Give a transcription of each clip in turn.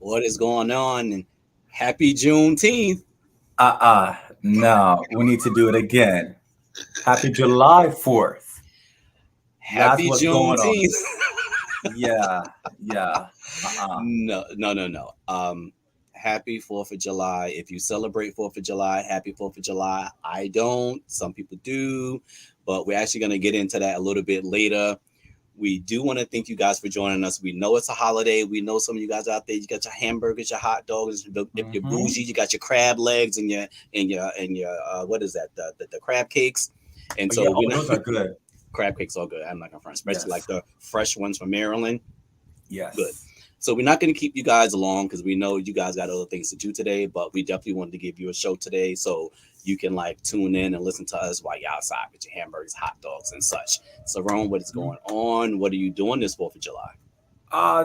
What is going on? And happy Juneteenth. No, we need to do it again. Happy July 4th. That's Happy what's going on. Juneteenth. Yeah. No. Happy 4th of July. If you celebrate 4th of July, happy 4th of July. I don't. Some people do. But we're actually going to get into that a little bit later. We do want to thank you guys for joining us. We know it's a holiday. We know some of you guys out there. You got your hamburgers, your hot dogs. If you're bougie, you got your crab legs and your what is that? The crab cakes. And so those are good. Crab cakes are good. I'm not gonna front, especially Yes. like the fresh ones from Maryland. Yes. Good. So we're not going to keep you guys long because we know you guys got other things to do today, but we definitely wanted to give you a show today so you can like tune in and listen to us while you're outside with your hamburgers, hot dogs, and such. Cerone, what is going on? What are you doing this 4th of July?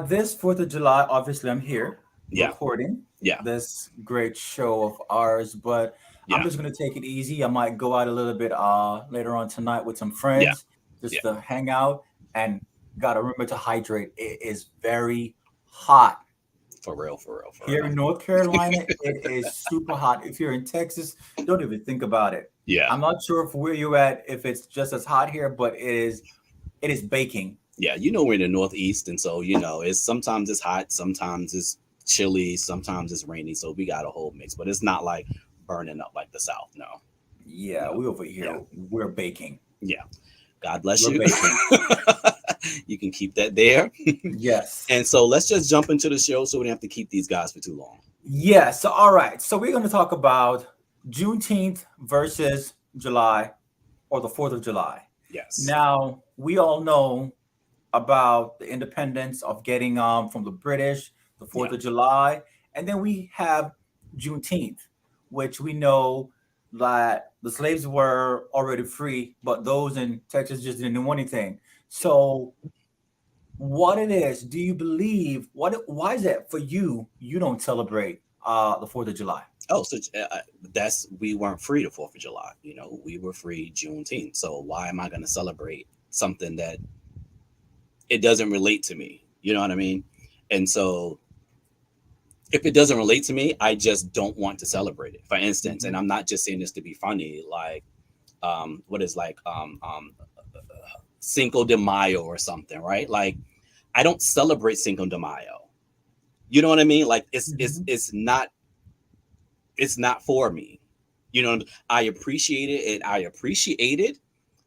This 4th of July, obviously I'm here recording Yeah. this great show of ours, but Yeah. I'm just gonna take it easy. I might go out a little bit later on tonight with some friends just to hang out, and gotta remember to hydrate. It is very hot. For real. Here in North Carolina, it is super hot. If you're in Texas, don't even think about it. Yeah. I'm not sure if where you're at, if it's just as hot here, but it is baking. Yeah, we're in the Northeast, and so it's sometimes it's hot, sometimes it's chilly, sometimes it's rainy. So we got a whole mix, but it's not like burning up like the South. No. Yeah, we over here, we're baking. Yeah. God bless We're you. baking. You can keep that there. Yes. And so let's just jump into the show so we don't have to keep these guys for too long. Yeah. So, all right. So we're going to talk about Juneteenth versus July, or the 4th of July. Yes. Now, we all know about the independence of getting from the British, the 4th of July. And then we have Juneteenth, which we know that the slaves were already free, but those in Texas just didn't do anything. So what it is, do you believe, why is that for you, you don't celebrate the 4th of July? Oh, so we weren't free the 4th of July. We were free Juneteenth. So why am I going to celebrate something that it doesn't relate to me? You know what I mean? And so if it doesn't relate to me, I just don't want to celebrate it. For instance, and I'm not just saying this to be funny, like what is like Cinco de Mayo or something, right? Like I don't celebrate Cinco de Mayo. You know what I mean? Like it's not for me. I appreciate it,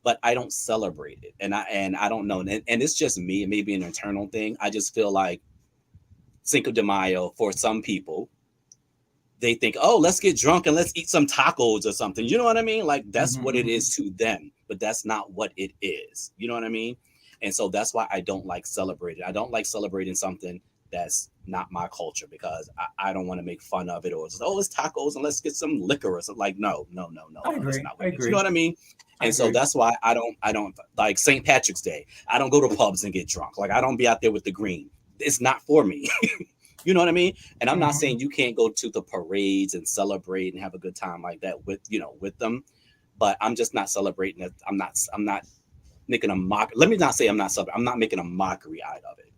but I don't celebrate it. And I don't know. And it's just me, it may be an internal thing. I just feel like Cinco de Mayo, for some people, they think, oh, let's get drunk and let's eat some tacos or something. You know what I mean? Like that's what it is to them, but that's not what it is. You know what I mean? And so that's why I don't like celebrating. I don't like celebrating something that's not my culture because I don't want to make fun of it or it's tacos and let's get some liquor or something. Like no. I agree. That's not what it is. You know what I mean? And so that's why I don't like St. Patrick's Day. I don't go to pubs and get drunk. Like I don't be out there with the green. It's not for me. You know what I mean? And I'm not saying you can't go to the parades and celebrate and have a good time like that with them, but I'm just not celebrating it. I'm not making a mock. Let me not say I'm not celebrating. I'm not making a mockery out of it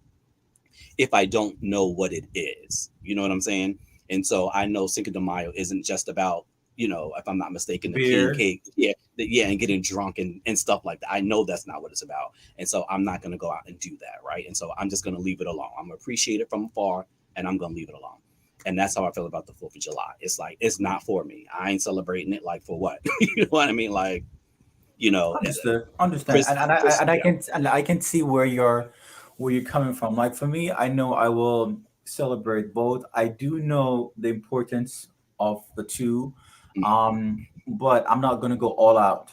if I don't know what it is. You know what I'm saying? And so I know Cinco de Mayo isn't just about, if I'm not mistaken, the beer, king cake, and getting drunk and stuff like that. I know that's not what it's about. And so I'm not going to go out and do that, right? And so I'm just going to leave it alone. I'm going to appreciate it from afar, and I'm going to leave it alone. And that's how I feel about the 4th of July. It's like, it's not for me. I ain't celebrating it like for what? You know what I mean? Like, Understand. And I can see where you're coming from. Like for me, I know I will celebrate both. I do know the importance of the two, but I'm not going to go all out.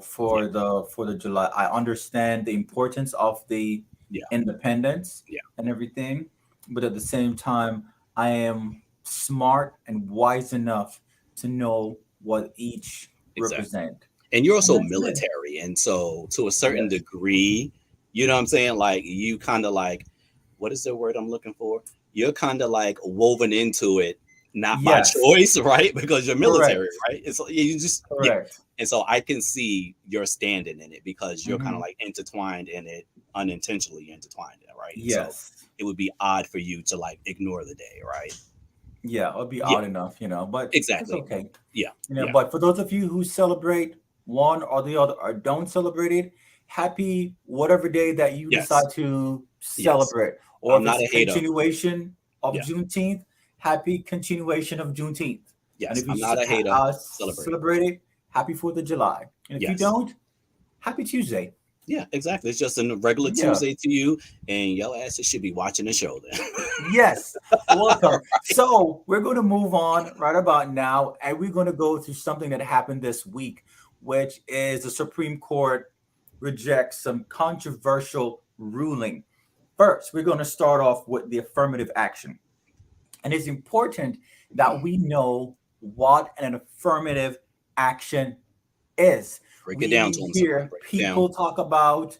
For the July. I understand the importance of the Yeah. independence Yeah. and everything, but at the same time, I am smart and wise enough to know what each Exactly. represent. And you're And also that's it. military, and so to a certain Yes. degree, you know what I'm saying, like you kind of like, what is the word I'm looking for, you're kind of like woven into it, not by Yes. choice, right? Because you're military, Correct. right? It's like you just, yeah. Correct. And so I can see your standing in it because you're kind of Hmm. like intertwined in it, unintentionally intertwined in it, right? And so Yes. it would be odd for you to like ignore the day, right? Yeah, it would be Yeah, odd enough, but it's exactly. okay. Yeah, yeah. But for those of you who celebrate one or the other or don't celebrate it, happy whatever day that you Yes, decide to yes. celebrate. Or I'm if not it's a a hater. continuation of Yeah. Juneteenth, happy continuation of Juneteenth. And Yes, if you I'm not a hater. Celebrate it. celebrate it, happy 4th of July. And if you Yes. don't, happy Tuesday. Yeah, exactly. It's just a regular Yeah. Tuesday to you, and your asses should be watching the show then. Yes, welcome. So we're going to move on right about now, and we're going to go through something that happened this week, which is the Supreme Court rejects some controversial ruling. First, we're going to start off with the affirmative action. And it's important that we know what an affirmative action is. Break it down to We them, Simone. hear Break it down. people talk about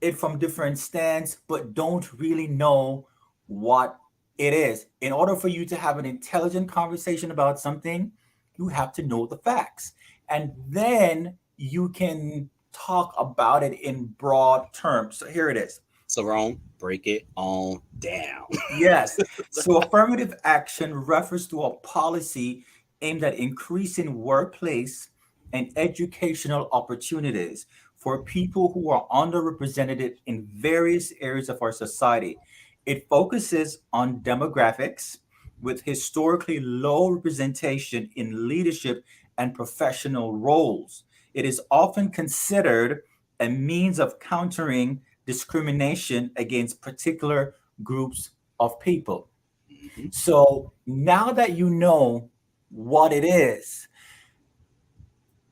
it from different stands, but don't really know what it is. In order for you to have an intelligent conversation about something, you have to know the facts. And then you can talk about it in broad terms. So here it is. Cerone, break it on down. Yes. So affirmative action refers to a policy aimed at increasing workplace and educational opportunities for people who are underrepresented in various areas of our society. It focuses on demographics with historically low representation in leadership and professional roles. It is often considered a means of countering discrimination against particular groups of people. Mhm. So now that you know what it is,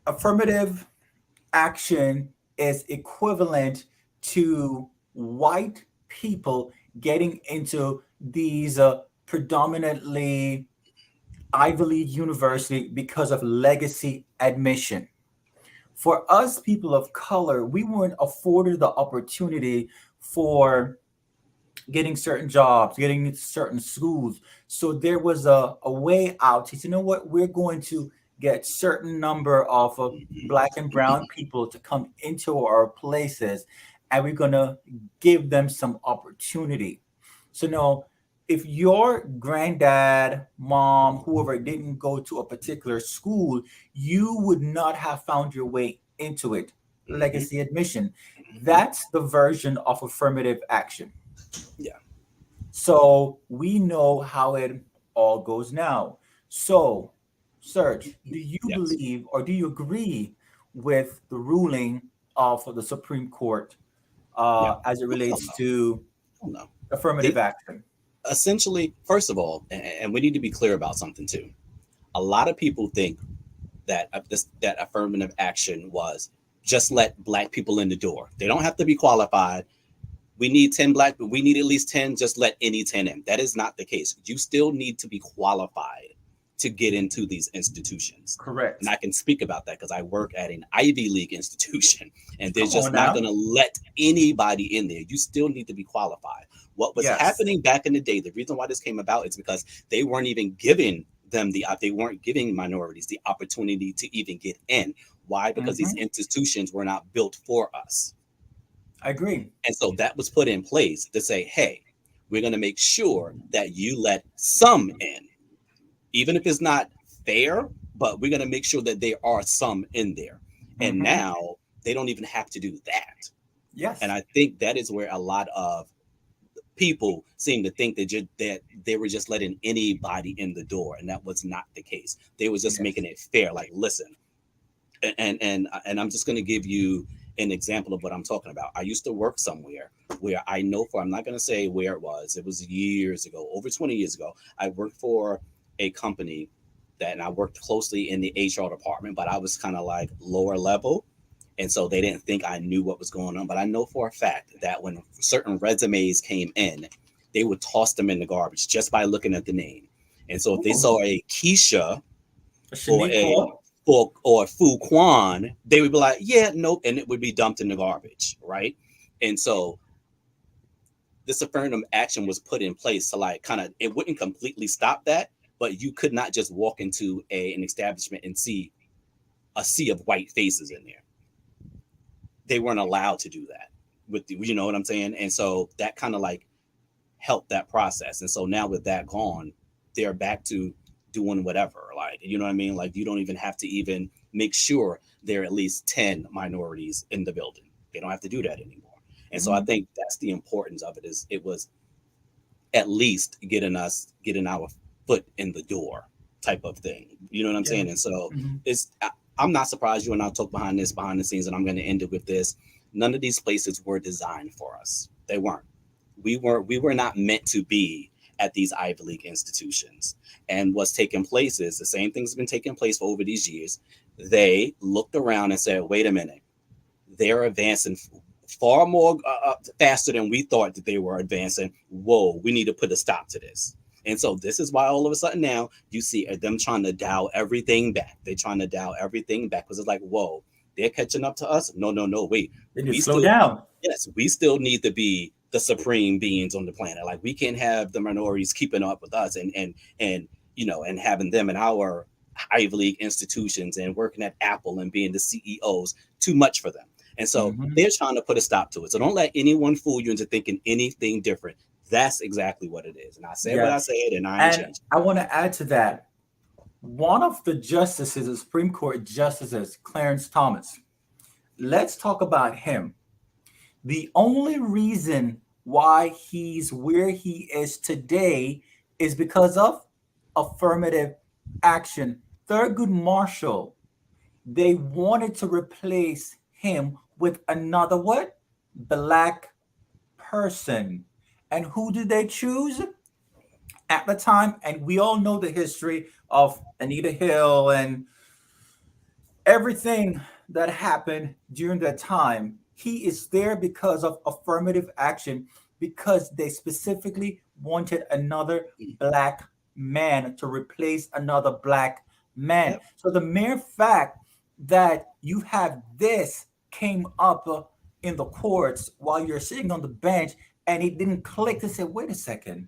affirmative action is equivalent to white people getting into these predominantly Ivy League university because of legacy admission. For us people of color, we weren't afforded the opportunity for getting certain jobs, getting into certain schools. So there was a way out. He said, you know what, we're going to get certain number of black and brown people to come into our places, and we're going to give them some opportunity. So now, if your granddad, mom, whoever didn't go to a particular school, you would not have found your way into it. Mhm. Legacy admission. Mhm. That's the version of affirmative action. Yeah. So we know how it all goes now. So, Serge, do you Yes. believe or do you agree with the ruling of the Supreme Court Yeah. as it Hell relates no. to Hell no. affirmative They action? essentially, first of all, and we need to be clear about something too. A lot of people think that that affirmative action was just let black people in the door. They don't have to be qualified. We need 10 black, but we need at least 10, just let any 10 in. That is not the case. You still need to be qualified to get into these institutions. And Correct. I can speak about that because I work at an Ivy League institution and they're Come just on not going now. to let anybody in there. You still need to be qualified. What was Yes. happening back in the day, the reason why this came about is because they weren't even giving they weren't giving minorities the opportunity to even get in. Why? Because these Hmm. institutions were not built for us. I agree. And so that was put in place to say, hey, we're going to make sure that you let some in, even if it's not fair, but we're going to make sure that there are some in there. And Hmm. now they don't even have to do that. And Yes. I think that is where a lot of people seem to think that they were just letting anybody in the door, and that was not the case. They was just Yes. making it fair. Like, listen, and I'm just going to give you an example of what I'm talking about. I used to work somewhere where I know for I'm not going to say where it was. It was years ago, over 20 years ago. I worked for a company that, and I worked closely in the HR department, but I was kind of like lower level. And so they didn't think I knew what was going on. But I know for a fact that when certain resumes came in, they would toss them in the garbage just by looking at the name. And so if they saw Ooh, a Keisha a or a Shaniqua. or Fu Quan, they would be like, yeah, nope, and it would be dumped in the garbage, right? And so this affirmative action was put in place to like kind of it wouldn't completely stop that, but you could not just walk into an establishment and see a sea of white faces in there. They weren't allowed to do that with the, you know what I'm saying? And so that kind of like helped that process. And so now with that gone, they're back to doing whatever. Like, you know what I mean? Like you don't even have to even make sure there are at least 10 minorities in the building. They don't have to do that anymore. And so I Mhm. think that's the importance of it is it was at least getting our foot in the door type of thing. You know what I'm Yeah. saying? And so Mhm. I'm not surprised you and I'll talk behind the scenes, and I'm going to end it with this. None of these places were designed for us. They weren't. We were not meant to be at these Ivy League institutions. And what's taking place is the same thing's been taking place for over these years. They looked around and said, wait a minute, they're advancing far more faster than we thought that they were advancing. Whoa, we need to put a stop to this. And so this is why all of a sudden now you see them trying to dial everything back. They're trying to dial everything back because it's like, whoa, they're catching up to us. No, no, no, wait. They need We to slow still, down. yes, we still need to be the supreme beings on the planet. Like we can't have the minorities keeping up with us and you know and having them in our Ivy League institutions and working at Apple and being the CEOs. Too much for them. And so Mhm. they're trying to put a stop to it. So don't let anyone fool you into thinking anything different. That's exactly what it is. And I said what Yeah. I said, and I ain't And changing. I want to add to that. One of the justices, the Supreme Court justices, Clarence Thomas. Let's talk about him. The only reason why he's where he is today is because of affirmative action. Thurgood Marshall, they wanted to replace him with another what? Black person. And who did they choose at the time? And we all know the history of Anita Hill and everything that happened during that time. He is there because of affirmative action, because they specifically wanted another black man to replace another black man. Yep. So the mere fact that you have this came up in the courts while you're sitting on the bench and it didn't click to say, wait a second,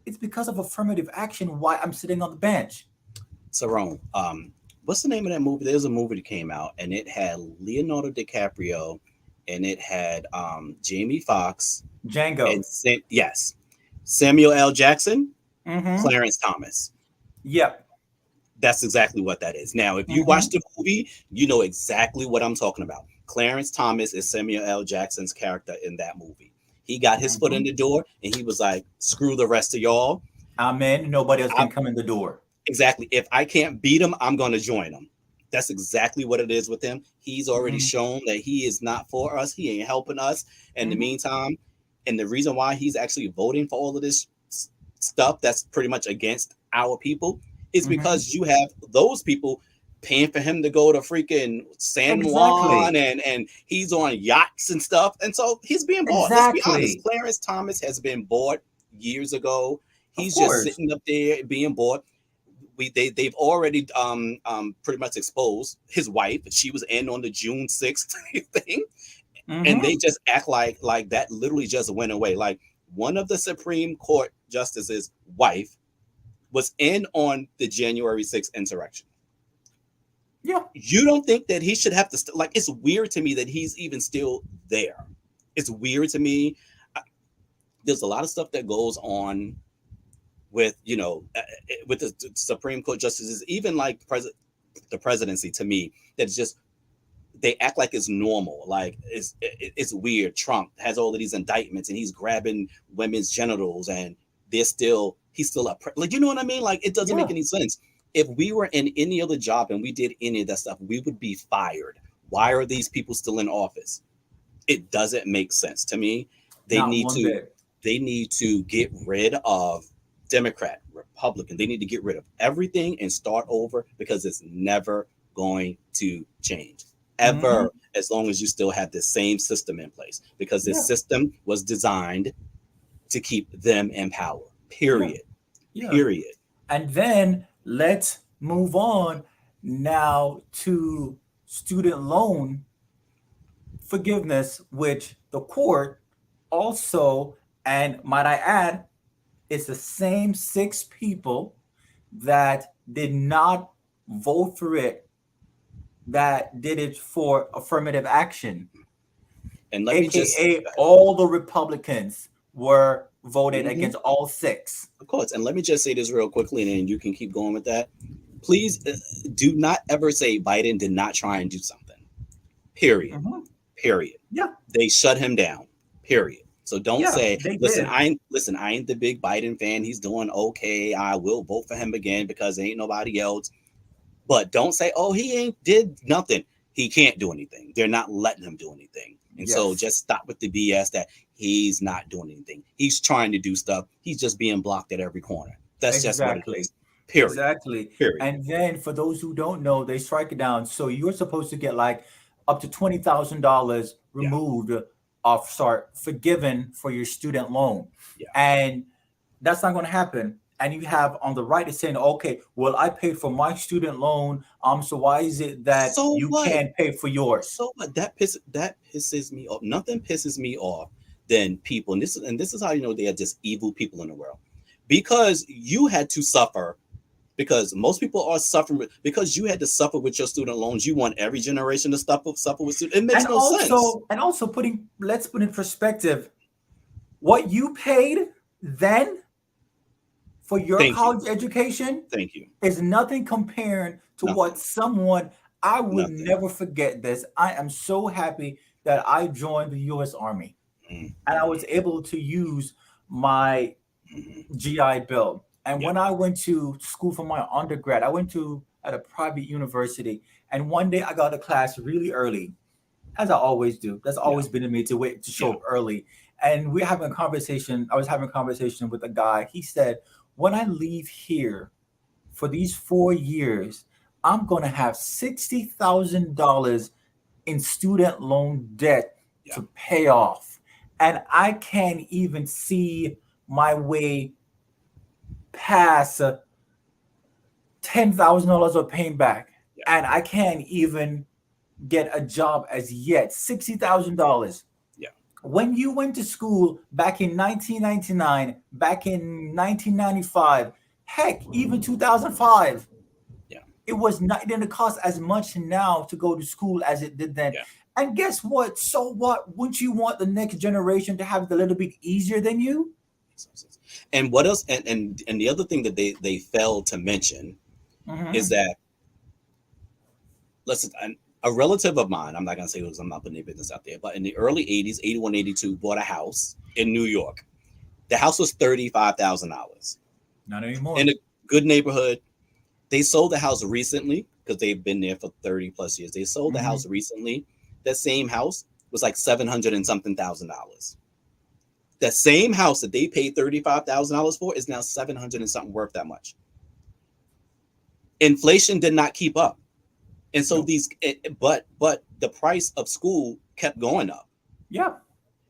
it's because of affirmative action why I'm sitting on the bench. Cerone, what's the name of that movie? There's a movie that came out, and it had Leonardo DiCaprio, and it had Jamie Foxx, Django. and yes, Samuel L. Jackson, Mm-hmm. Clarence Thomas. Yep. That's exactly what that is. Now, if you watch Mm-hmm. the movie, you know exactly what I'm talking about. Clarence Thomas is Samuel L. Jackson's character in that movie. He got his foot in Mm-hmm. the door and he was like, screw the rest of y'all. I'm in. Nobody else I, can come in the door. exactly. If I can't beat him, I'm going to join him. That's exactly what it is with him. He's already Mm-hmm. shown that he is not for us. He ain't helping us. In the Mm-hmm. meantime, and the reason why he's actually voting for all of this stuff that's pretty much against our people is Mm-hmm. because you have those people paying for him to go to freaking San Juan Exactly. and he's on yachts and stuff. And so he's being bought. Let's be honest. Exactly. Clarence Thomas has been bought years ago. Of He's just course. sitting up there being bought. They've already pretty much exposed his wife. She was in on the June 6th thing, and Mm-hmm. they just act like that literally just went away. Like one of the Supreme Court justices' wife was in on the January 6th insurrection. Yeah. You don't think that he should have to like? It's weird to me that he's even still there. It's weird to me. There's a lot of stuff that goes on with with the Supreme Court justices, even like the presidency. To me, that's just they act like it's normal. Like it's weird. Trump has all of these indictments and he's grabbing women's genitals, and he's still up. Like you know what I mean? Like it doesn't Yeah. make any sense. If we were in any other job and we did any of that stuff, we would be fired. Why are these people still in office? It doesn't make sense to me. They Not need one to bit. they need to get rid of Democrat, Republican. They need to get rid of everything and start over because it's never going to change. ever, as long as you still have the same system in place, because Yeah. this system was designed to keep them in power. Yeah. Period. Yeah. Period. And then let's move on now to student loan forgiveness, which the court also, and might I add, it's the same six people that did not vote for it that did it for affirmative action, And let me just, aka all the Republicans were voted mhm, against all six. of course, and let me just say this real quickly, and then you can keep going with that. Please do not ever say Biden did not try and do something. Period. Mhm. Period. Yeah, They shut him down. Period. So don't yeah, say, they listen, did. I ain't the big Biden fan. He's doing okay. I will vote for him again because there ain't nobody else. But don't say, oh, he ain't did nothing. He can't do anything. They're not letting him do anything. And so Yes, just stop with the BS that he's not doing anything. He's trying to do stuff. He's just being blocked at every corner. That's just what it exactly. is. Period. Exactly. Period. And then for those who don't know, they strike it down. So you're supposed to get like up to $20,000 Yeah. removed of start forgiven for your student loan. Yeah. And that's not going to happen. And you have on the right is saying, okay, well, I paid for my student loan. So why is it that So you what? can't pay for yours? So what? That pisses me off. Nothing pisses me off than people, and this is how you know they are just evil people in the world. Because you had to suffer, because most people are suffering because you had to suffer with your student loans. You want every generation to suffer with student. It makes And no sense. also putting let's put in perspective what you paid then for your Thank you. college education Thank you. is nothing compared to what Nothing. someone I would Nothing. never forget this. I am so happy that I joined the US Army and I Mm-hmm. was able to use my Mm-hmm. GI Bill. And Yeah. when I went to school for my undergrad, I went to at a private university. And one day I got to class really early, as I always do. That's Yeah. always been in me to wait to show Yeah. up early. And we're having a conversation. I was having a conversation with a guy. He said, when I leave here for these 4 years, I'm going to have $60,000 in student loan debt Yeah. to pay off. And I can't even see my way past $10,000 of paying back. Yeah. And I can't even get a job as yet. $60,000. Yeah. When you went to school back in 1999, back in 1995, heck, even 2005, Yeah. it was not, it didn't cost as much now to go to school as it did then. Yeah. And guess what? So what? Wouldn't you want the next generation to have it a little bit easier than you? And what else? And the other thing that they failed to mention is Mm-hmm. that, listen, a relative of mine, I'm not gonna say who, 'cause I'm not putting their business out there, but in the early 80s, 81, 82, bought a house in New York. The house was $35,000 Not in anymore. a good neighborhood. They sold the house recently because they've been there for 30 plus years. They sold the Mm-hmm. house recently. That same house was like 700 and something $1,000. That same house that they paid $35,000 for is now 700 and something, worth that much. Inflation did not keep up. And so Nope. but the price of school kept going up. Yeah.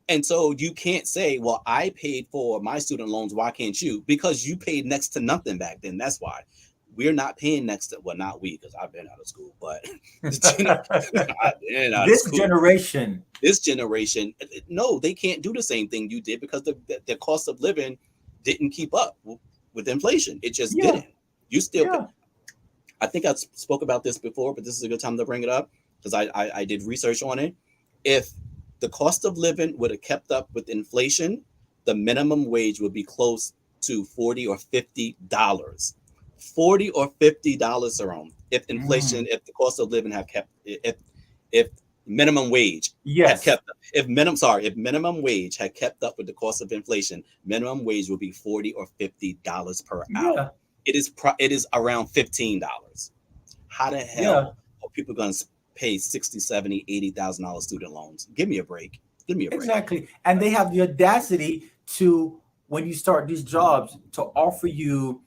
And so you can't say, well, I paid for my student loans, why can't you? Because you paid next to nothing back then. That's why. We're not paying next to, well, not we, because I've been out of school, but I've been out of This school. generation. This generation, no, they can't do the same thing you did because the cost of living didn't keep up with inflation. It just Yeah. didn't. You still, Yeah. I think I spoke about this before, but this is a good time to bring it up because I did research on it. If the cost of living would have kept up with inflation, the minimum wage would be close to $40 or $50. $40 or $50 around. If inflation, Mm. if the cost of living have kept, if minimum wage had Yes. kept, if minimum wage had kept up with the cost of inflation, minimum wage would be $40 or $50 per hour. Yeah. It is around $15. How the Yeah. hell are people going to pay 60, 70, $80,000 student loans? Give me a break. Give me a break. Exactly. And they have the audacity to, when you start these jobs, to offer you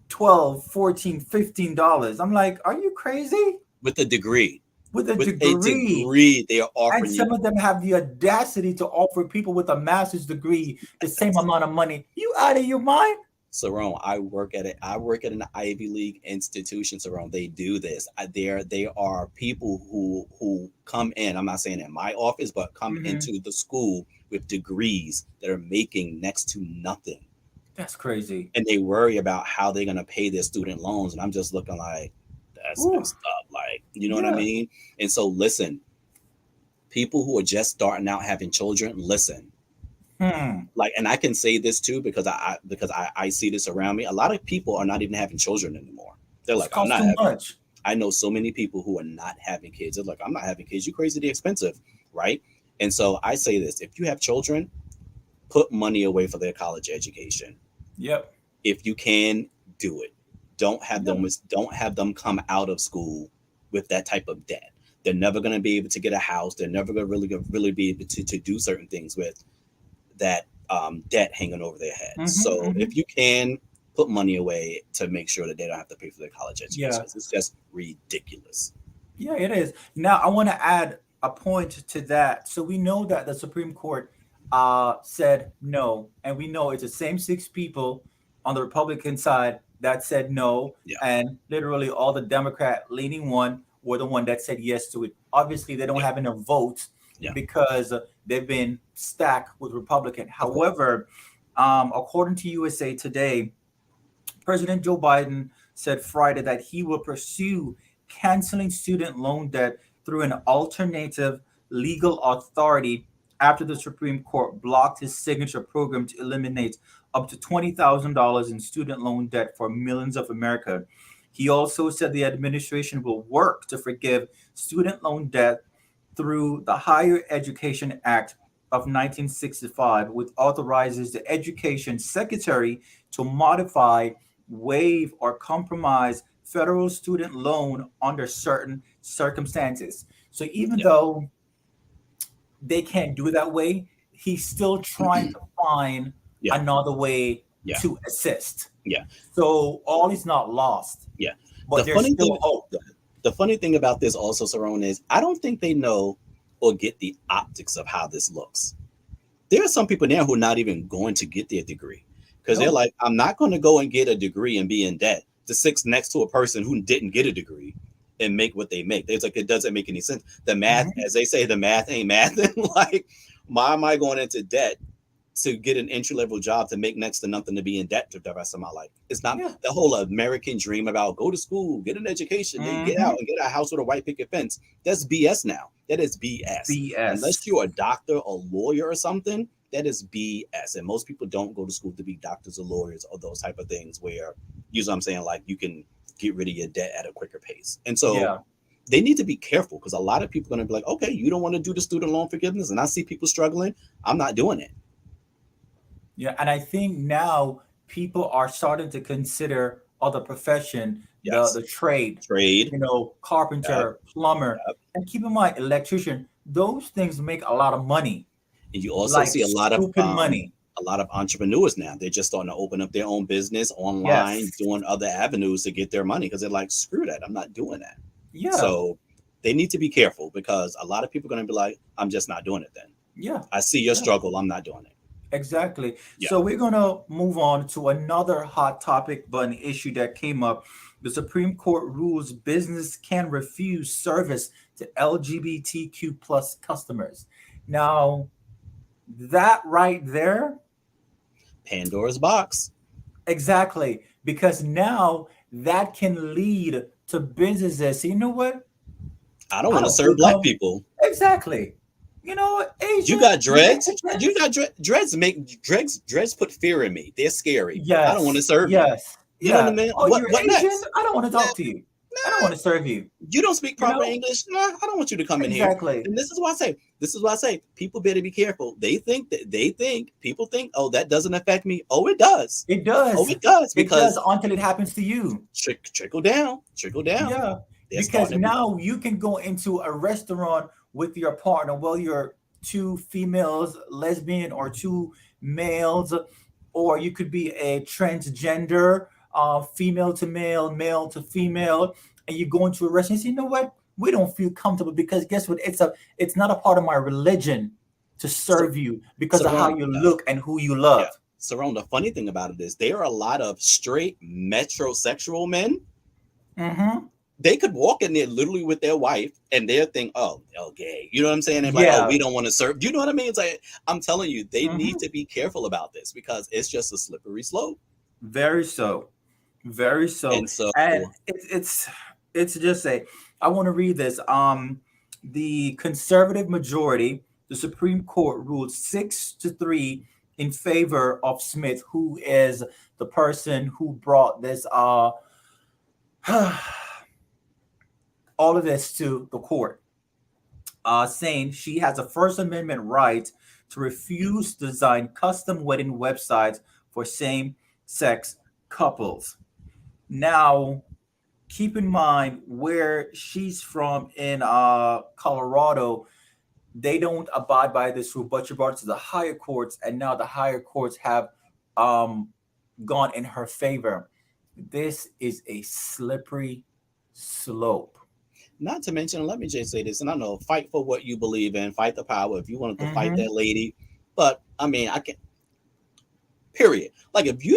12, 14, $15. I'm like, are you crazy? With a degree. with a With a degree. degree, they are And offering you. some of them have the audacity to offer people with a master's degree the same amount of money. You out of your mind? Cerrone, I work at it. I work at an Ivy League institution. Cerrone, they do this. They are people who come in. I'm not saying in my office, but come Hmm. into the school with degrees that are making next to nothing, That's crazy. and they worry about how they're gonna pay their student loans. And I'm just looking like, that's Ooh, messed up. Like, you know what I yeah. mean? And so, listen, people who are just starting out having children, listen. Hmm. Like, and I can say this too because I see this around me. A lot of people are not even having children anymore. They're It's like, I'm cost not too having. much. I know so many people who are not having kids. They're like, I'm not having kids. You crazy? They're expensive, right? And so I say this: if you have children, put money away for their college education. Yep. If you can, do it. Yep. Don't have them come out of school with that type of debt. They're never going to be able to get a house. They're never going to really be able to do certain things with that debt hanging over their head. Hmm. So Hmm. if you can, put money away to make sure that they don't have to pay for their college education. Yeah. It's just ridiculous. Yeah, it is. Now, I want to add a point to that. So we know that the Supreme Court said no, and we know it's the same six people on the Republican side that said no, Yeah, and literally all the Democrat leaning one were the one that said yes to it. Obviously, they don't yeah, have enough votes yeah. because they've been stacked with Republican. Of course. However, according to USA Today, President Joe Biden said Friday that he will pursue canceling student loan debt through an alternative legal authority after the Supreme Court blocked his signature program to eliminate up to $20,000 in student loan debt for millions of America. He also said the administration will work to forgive student loan debt through the Higher Education Act of 1965, which authorizes the education secretary to modify, waive, or compromise federal student loan under certain circumstances. So even Yeah, though they can't do it that way, he's still trying to find yeah, another way yeah, to assist. yeah, So all is not lost, yeah. The but there's funny still thing, hope. the funny thing about this also, Sarone, is I don't think they know or get the optics of how this looks. There are some people now who are not even going to get their degree because they're No. like, I'm not going to go and get a degree and be in debt to sit next to a person who didn't get a degree and make what they make. It's like, it doesn't make any sense. The math, Mhm. as they say, the math ain't math. Like, why am I going into debt to get an entry level job to make next to nothing to be in debt for the rest of my life? It's not Yeah. the whole American dream about go to school, get an education, then get out Hmm. and get a house with a white picket fence. That's BS now. That is BS. Unless BS. you're a doctor or lawyer or something, that is BS. And most people don't go to school to be doctors or lawyers or those type of things where, you know what I'm saying, like you can get rid of your debt at a quicker pace. And so Yeah. they need to be careful because a lot of people are going to be like, okay, you don't want to do the student loan forgiveness. And I see people struggling. I'm not doing it. Yeah, and I think now people are starting to consider other profession, Yes. the trade, Trade. Yep. carpenter, plumber, Yep. and keep in mind, electrician. Those things make a lot of money, And you also like see stupid money. a lot of entrepreneurs now. They're just starting to open up their own business online, Yes. doing other avenues to get their money because they're like, screw that, I'm not doing that. Yeah. So they need to be careful because a lot of people are going to be like, I'm just not doing it. Then Yeah. I see your Yeah. struggle. I'm not doing it. Exactly. Yeah. So we're gonna move on to another hot topic, but an issue that came up. The Supreme Court rules business can refuse service to LGBTQ plus customers. Now, that right there, Pandora's box. exactly, because now that can lead to businesses. You know what? I don't I want to don't serve pick black them. people. Exactly. You know what? You Asian, got dreads. You Mexicans. got dreads. Make dreads put fear in me. They're scary. I don't want to Yes, serve you. yes, You know what I yeah. mean? Oh, you're What Asian? next? I don't want to Nah, talk to you. I don't nah. want to serve you. You don't speak You proper know? English. Nah, I don't want you to come in here. Exactly. And this is why I say, people better be careful. People think, oh, that doesn't affect me. Oh, it does. It Oh, does. it does It does because until it happens to you. trickle down, trickle down. Yeah. They're Because starting to. now you can go into a restaurant with your partner. Well, you're two females, lesbian, or two males, or you could be a transgender, female to male, male to female, and you go into a restaurant and say, you know what? we don't feel comfortable because guess what? It's not a part of my religion to So, serve you because of how Sarone, you look and who you love. yeah. Sarone, the funny thing about it is there are a lot of straight metrosexual men. Hmm. They could walk in there literally with their wife and they'll think, oh, gay. You know what I'm saying? They're like, oh, Yeah. we don't want to serve. You know what I mean? It's like, I'm telling you, they need Hmm. to be careful about this because it's just a slippery slope. Very so. Very so. And so, And it's just a I want to read this. The conservative majority, the Supreme Court ruled 6-3 in favor of Smith, who is the person who brought this all of this to the court, saying she has a First Amendment right to refuse to design custom wedding websites for same-sex couples. Now, keep in mind where she's from in Colorado, they don't abide by this rule, but you brought it to the higher courts, and now the higher courts have um, gone in her favor. This is a slippery slope. not to mention, let me just say this, and I know, fight for what you believe in, fight the power if you wanted to fight Hmm. that lady. But I mean, I can period. Like if you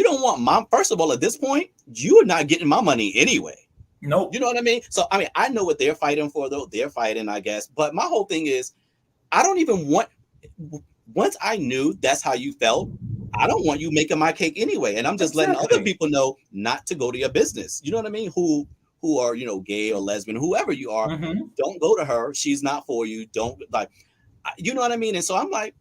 don't want my first of all, at this point, you are not getting my money anyway. You Nope. know what I mean? So I mean, I know what they're fighting for, though. They're fighting, I guess. But my whole thing is, I don't even want. Once I knew that's how you felt, I don't want you making my cake anyway. And I'm just letting other Exactly. people know not to go to your business. You know what I mean? Who are gay or lesbian, whoever you are, Hmm. don't go to her. She's not for you. Don't like, you know what I mean? And so I'm like,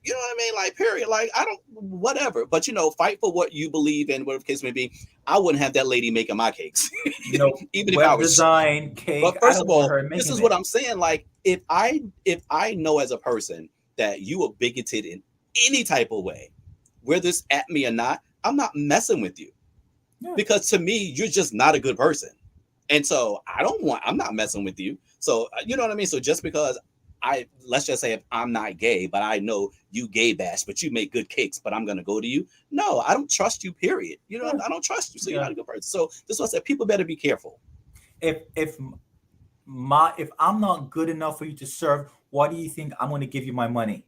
you know what I mean? Like, period. Like, I don't, whatever. But fight for what you believe in, whatever the case may be. I wouldn't have that lady making my cakes, Nope. even if I Web was. design, cake. But I first don't of want all, her this making is what it. I'm saying. Like, if I know as a person that you are bigoted in any type of way, whether it's at me or not, I'm not messing with you Yeah. because to me, you're just not a good person. And so I'm not messing with you. So you know what I mean? So just because let's just say if I'm not gay, but I know you gay bash, but you make good cakes, but I'm gonna go to you. No, I don't trust you, period. Yeah. I don't trust you. So you're Yeah. not a good person. So this is what I said, people better be careful. If I'm not good enough for you to serve, why do you think I'm going to give you my money?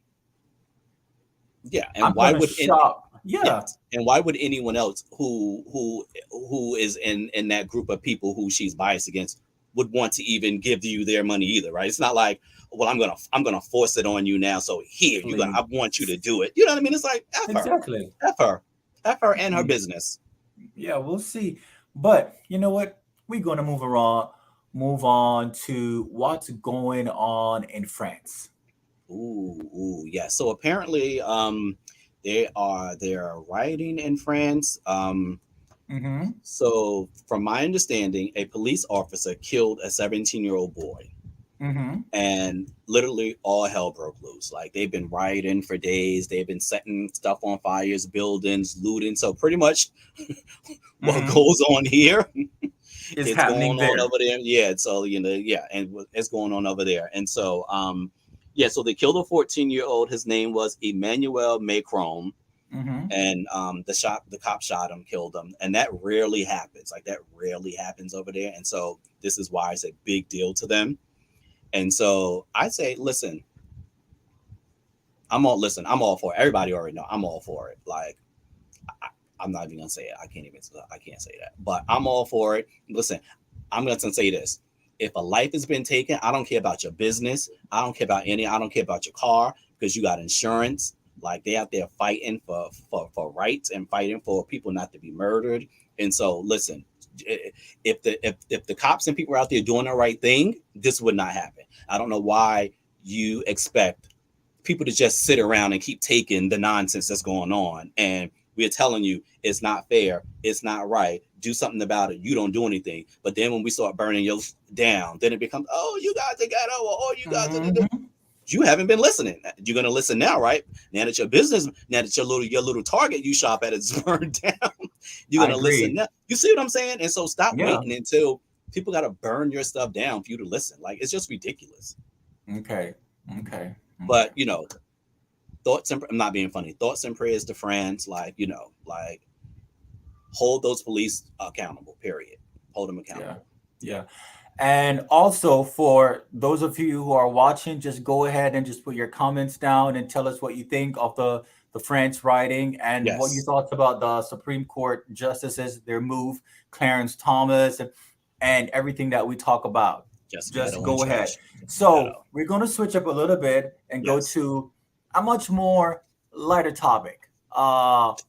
Yeah. I'm And going why to would shop. Yeah. yes. And why would anyone else who is in that group of people who she's biased against would want to even give you their money either, right? It's not like, well, I'm gonna force it on you now. So here, I Please. want you to do it. You know what I mean? It's like Exactly. f her, f her and her Y- business. Yeah, we'll see. But you know what? We're going to move on to what's going on in France. Yeah. So apparently, they're rioting in France. Mm-hmm. So from my understanding, a police officer killed a 17-year-old boy. Mm-hmm. And literally all hell broke loose. Like they've been rioting for days. They've been setting stuff on fires, buildings, looting. So pretty much what Mm-hmm. goes on here Is it's going happening on there. over there. Yeah, so yeah, and it's going on over there. And so yeah, so they killed a 14-year-old. His name was Emmanuel Macron. Mm-hmm. And the cop shot him, killed him, and that rarely happens. Like that rarely happens over there. And so this is why it's a big deal to them. And so I say, listen, I'm all for it. Everybody already know I'm all for it. Like I, I'm not even gonna say it. I can't say that. But I'm all for it. Listen, I'm gonna say this. If a life has been taken, I don't care about your business. I don't care about your car because you got insurance. Like they out there fighting for rights and fighting for people not to be murdered. And so listen, if the cops and people are out there doing the right thing, this would not happen. I don't know why you expect people to just sit around and keep taking the nonsense that's going on. And we're telling you it's not fair, it's not right. Do something about it. You don't do anything. But then when we start burning you down, then it becomes, oh, you guys are ghetto, or oh, you guys are. Mm-hmm. You haven't been listening. You're gonna listen now, right? Now that your little Target you shop at is burned down, you're I gonna listen agree. now. You see what I'm saying? And so stop Yeah. waiting until people gotta burn your stuff down for you to listen. Like it's just ridiculous. Okay. Okay. Okay. But I'm not being funny. Thoughts and prayers to France, like like hold those police accountable. Period. Hold them Yeah. accountable. Yeah. And also for those of you who are watching, just go ahead and just put your comments down and tell us what you think of the France writing and what you Yes. thought about the Supreme Court justices, their move, Clarence Thomas, and everything that we talk about. Just Just ghetto and go ahead. trash. So Ghetto. we're going to switch up a little bit and go Yes. to a much more lighter topic.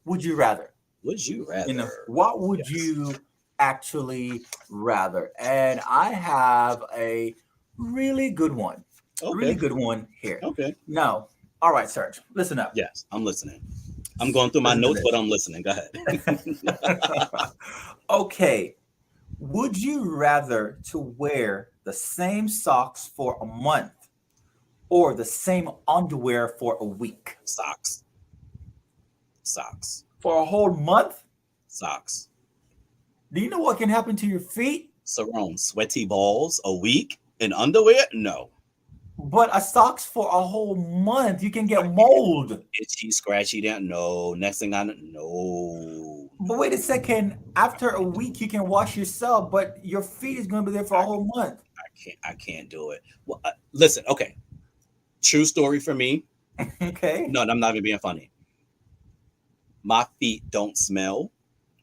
Would you rather? Would you rather? What would Yes. you actually rather? And I have a really good one, really Okay. good one here. Okay. Now, all right, Serge, listen up. Yes. I'm listening. I'm going through my Listen to notes, but this. I'm listening. Go ahead. Okay, would you rather to wear the same socks for a month or the same underwear for a week? Socks. Socks. For a whole month? Socks. Do you know what can happen to your feet? Cerone. Sweaty balls a week in underwear? No. But a socks for a whole month, you can get mold. Itchy, scratchy. Down. No. Next thing I know, no. But wait a second. After a week, you can wash yourself, but your feet is going to be there for a I, whole month. I can't. I can't do it. Well, listen. Okay. True story for me. Okay. No, I'm not even being funny. My feet don't smell.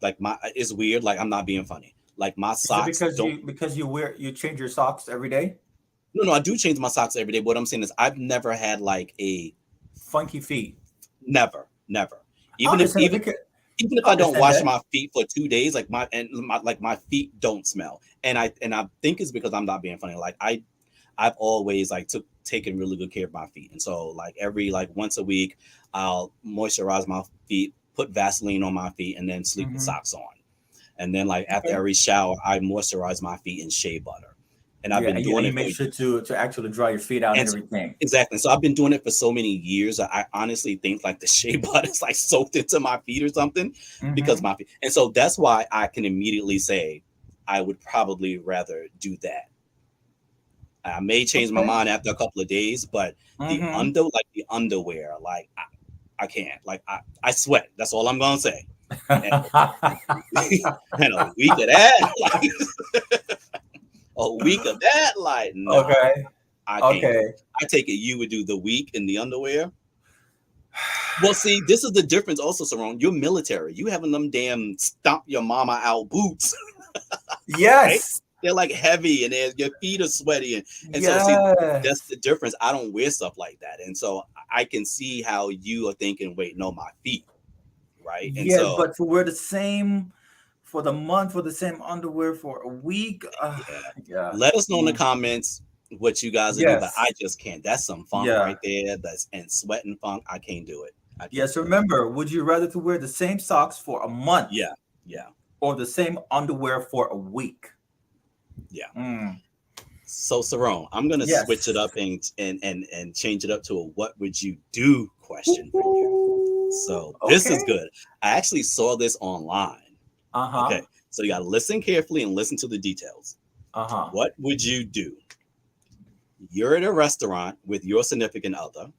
Like my, it's weird. Like I'm not being funny. Like my Is it socks don't. because you change your socks every day? No, I do change my socks every day. But what I'm saying is, I've never had like a Funky feet. never. I Even if understand even because even if I I don't understand wash that. my feet for 2 days, like my feet don't smell. And I think it's because I'm not being funny. Like I've always like taken really good care of my feet, and so like every like once a week, I'll moisturize my feet, put Vaseline on my feet, and then sleep with Hmm. socks on. And then like after Okay. every shower, I moisturize my feet in shea butter, and I've Yeah, been and doing you it for make sure to actually dry your feet out and and everything. exactly. So I've been doing it for so many years. I honestly think like the shea butter is like soaked into my feet or something because Hmm. my feet. And so that's why I can immediately say I would probably rather do that. I may change my Okay. mind after a couple of days, but Hmm. the underwear, like I can't. Like I sweat. That's all I'm gonna say. And, and a week of that, like a week of that, like nah, Okay. I can't do it. Okay. I take it you would do the week in the underwear. Well, see, this is the difference also, Sarone. You're military. You having them damn stomp your mama out boots, right? Yes. They're like heavy and your feet are sweaty. And so, see, that's Yes. the difference. I don't wear stuff like that. And so I can see how you are thinking, wait, no, my feet, right? And Yes, so, but to wear the same for the month for the same underwear for a week. yeah, Yeah. let us know in the Mm. comments what you guys would do, but I Yes. just can't. That's some funk Yeah. right there. That's and sweat and funk. I can't do it. I can't Yes. do it. Remember, would you rather to wear the same socks for a month Yeah, yeah, or the same underwear for a week? yeah. Mm. So Sarone, I'm gonna switch it Yes. up and change it up to a what would you do question for you. Woo-hoo. So this is Okay. good. I actually saw this online. Uh-huh. Okay. So you gotta listen carefully and listen to the details. Uh-huh. What would you do? You're at a restaurant with your significant other,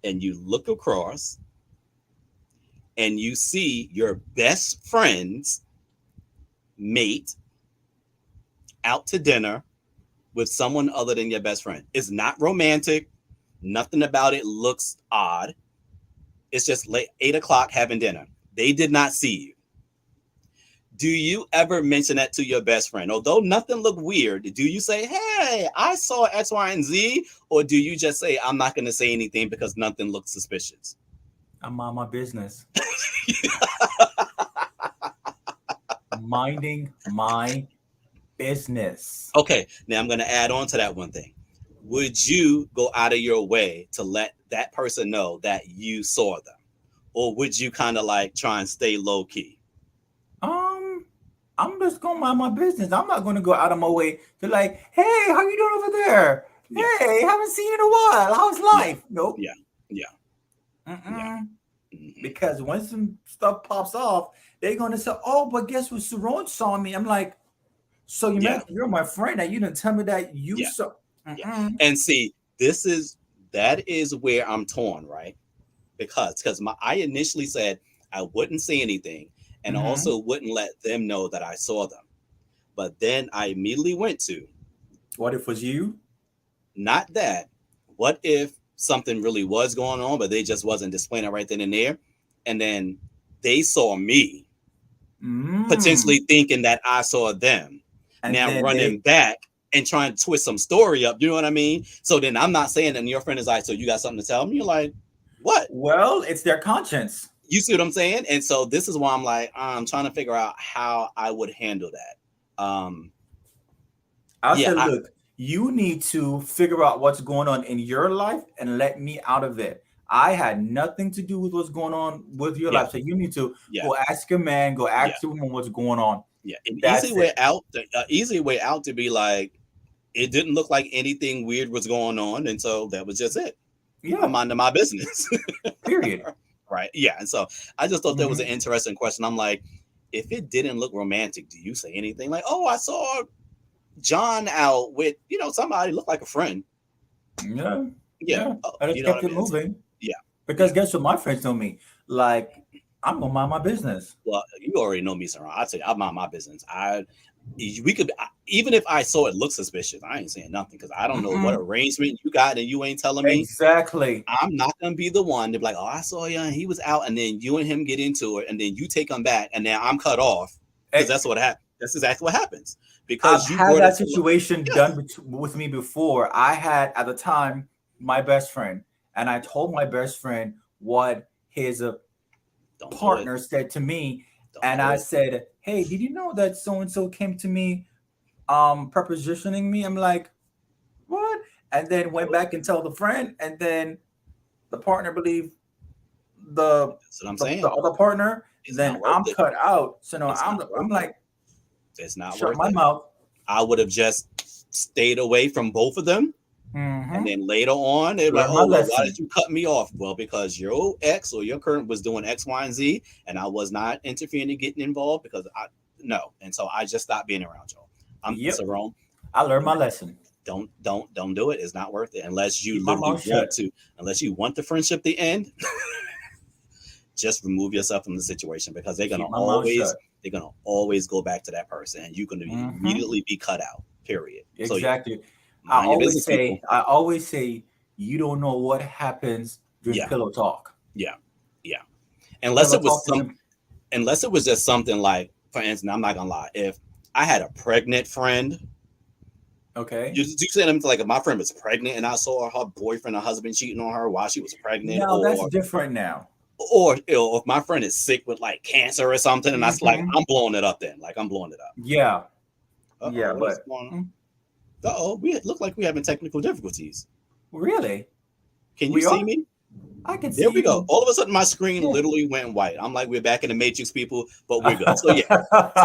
and you look across and you see your best friend's mate out to dinner with someone other than your best friend. It's not romantic. Nothing about it looks odd. It's just late 8 o'clock having dinner. They did not see you. Do you ever mention that to your best friend? Although nothing looked weird, do you say, hey, I saw X, Y, and Z? Or do you just say, I'm not going to say anything because nothing looks suspicious? I'm on my business. Minding my business. Okay, now I'm going to add on to that one thing. Would you go out of your way to let that person know that you saw them? Or would you kind of like try and stay low key? Um, I'm just gonna mind my business. I'm not gonna go out of my way to like, hey, how you doing over there? Yeah, Hey, haven't seen you in a while. How's yeah, life? Nope. yeah, yeah, yeah. Mm-mm. Hmm. Because when some stuff pops off, they're gonna say, oh, but guess what? Saron saw me. I'm like, so you Yeah, meant you're my friend and you didn't tell me that you yeah, saw. yeah. Mm-mm. And see, that is where I'm torn, right? Because my I initially said I wouldn't say anything and Mm-hmm. also wouldn't let them know that I saw them. But then I immediately went to, What if it was you? not that, what if something really was going on, but they just wasn't displaying it right then and there? And then they saw me Mm. potentially thinking that I saw them, And now then running they, back and trying to twist some story up. You know what I mean? So then I'm not saying that, and your friend is like, so you got something to tell me? You're like, what? well, it's their conscience. You see what I'm saying? And so this is why I'm like, I'm trying to figure out how I would handle that. I Yeah, said, look, you need to figure out what's going on in your life and let me out of it. I had nothing to do with what's going on with your yeah, life. So you need to yeah, go ask your man, go yeah, ask your woman what's going on. yeah. An easy That's way it. out, easy way out to be like, it didn't look like anything weird was going on, and so that was just it. I'm Yeah. minding my business. Period. Right. Yeah. And so I just thought that was an Hmm. interesting question. I'm like, if it didn't look romantic, do you say anything like, oh, I saw John out with, somebody looked like a friend? Yeah. Yeah. Yeah. Oh, I you just know what I kept it mean? So, moving. yeah. Because Yeah. guess what my friends told me? Like, I'm gonna mind my business. Well, you already know me, Sarah. I'd say I mind my business. We could, even if I saw it look suspicious, I ain't saying nothing because I don't know what Mm-mm. arrangement you got and you ain't telling me. Exactly. I'm not gonna be the one to be like, oh, I saw you and he was out, and then you and him get into it, and then you take him back, and then I'm cut off because Eh, that's what happened. That's exactly what happens I've because you had brought it that to situation yes. done with me before. I had at the time my best friend, and I told my best friend what his Don't do it. partner said to me, Don't and do I it. said, "Hey, did you know that so and so came to me, prepositioning me?" I'm like, "What?" And then went back and told the friend, and then the partner believed the That's what I'm the saying. other partner. It's Then not worth I'm it. cut out. So no, It's not I'm worth it. like, It's not shut worth my it. mouth. I would have just stayed away from both of them. And Hmm. then later on, they're like, Learn my oh, well, why did lesson. you cut me off? Well, because your ex or your current was doing X, Y, and Z, and I was not interfering and getting involved because no. And so I just stopped being around y'all. I'm Yep, Sarone. I learned my lesson. Don't do it. It's not worth it unless you Keep my literally mouth want shut. to. Unless you want the friendship to end, just remove yourself from the situation because Keep my mouth shut. they're gonna always go back to that person, and you're gonna Hmm. immediately be cut out. Period. So yeah, Exactly. mind your business, people. I always say, you don't know what happens during Yeah, pillow talk. yeah, yeah. Unless Pillow it was talk is some, unless it was just something like, for instance, I'm not gonna lie, if I had a pregnant friend, okay. you said like if my friend was pregnant and I saw her boyfriend or husband cheating on her while she was pregnant, Now that's different now. if my friend is sick with like cancer or something, and that's like Hmm. I'm blowing it up. Then like I'm blowing it up. Yeah. Uh oh, Yeah. what is But going on? Uh oh, we look like we having technical difficulties. really, Can you we see are. me? I can There see we go. you. All of a sudden, my screen Yeah. literally went white. I'm like, we're back in the Matrix, people, but we're good. So yeah.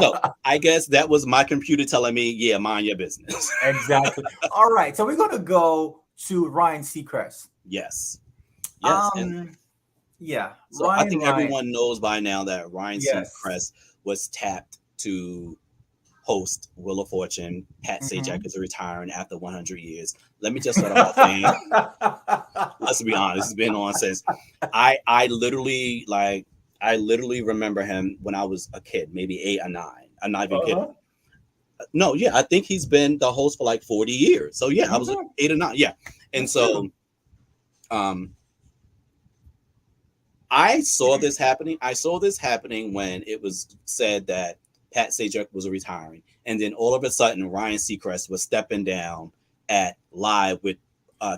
So I guess that was my computer telling me, yeah, mind your business. Exactly. All right. So we're gonna go to Ryan Seacrest. Yes. Yes. And Um. Yeah. so I think Ryan. everyone knows by now that Ryan Yes. Seacrest was tapped to host Wheel of Fortune. Pat Sajak Hmm. is retiring after 100 years. Let me just start off by saying, let's be honest, it's been on since I literally I literally remember him when I was a kid, maybe 8 or 9. I'm not even kidding. Uh-huh. No, yeah, I think he's been the host for like 40 years. So yeah, I was Okay. 8 or 9. Yeah. And That's so true. um I saw this happening. I saw this happening when it was said that Pat Sajak was retiring, and then all of a sudden Ryan Seacrest was stepping down at live with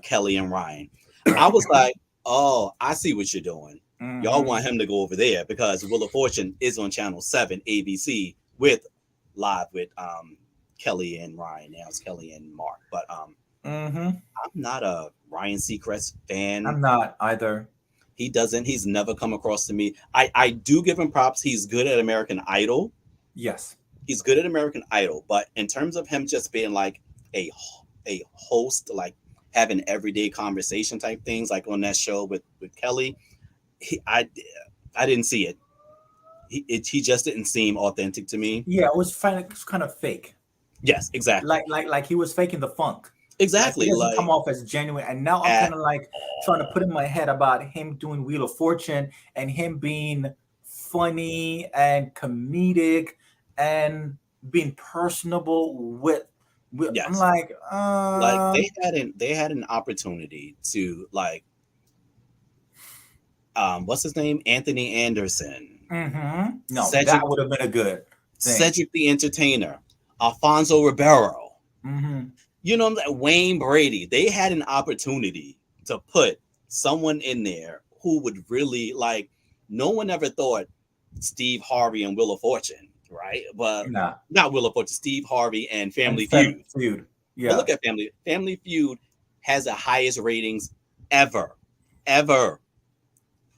Kelly and Ryan. I was like, "Oh, I see what you're doing. Y'all Hmm. want him to go over there because Wheel of Fortune is on Channel 7 ABC with live with Kelly and Ryan. Now it's Kelly and Mark, but Hmm. I'm not a Ryan Seacrest fan. I'm not either. He doesn't. He's never come across to me. I do give him props. He's good at American Idol. Yes. He's good at American Idol, but in terms of him just being like a a host, like having everyday conversation type things, like on that show with Kelly, he, I didn't see it. He just didn't seem authentic to me. Yeah, it was kind of fake. Yes, exactly, Like he was faking the funk. Like he exactly. doesn't come Like off as genuine. And now I'm at kind of like trying to all. put in my head about him doing Wheel of Fortune and him being funny and comedic and being personable with I'm Yes. like, Like they had an opportunity to like what's his name? Anthony Anderson, no, that Cedric would have been a good thing. Cedric the Entertainer, Alfonso Ribeiro. Mm-hmm. You know, Wayne Brady. They had an opportunity to put someone in there who would really like. No one ever thought Steve Harvey and Wheel of Fortune, right? But Nah, not Wheel of Fortune, Steve Harvey and and Family Feud. feud. But Yeah. look at Family Feud has the highest ratings ever, ever.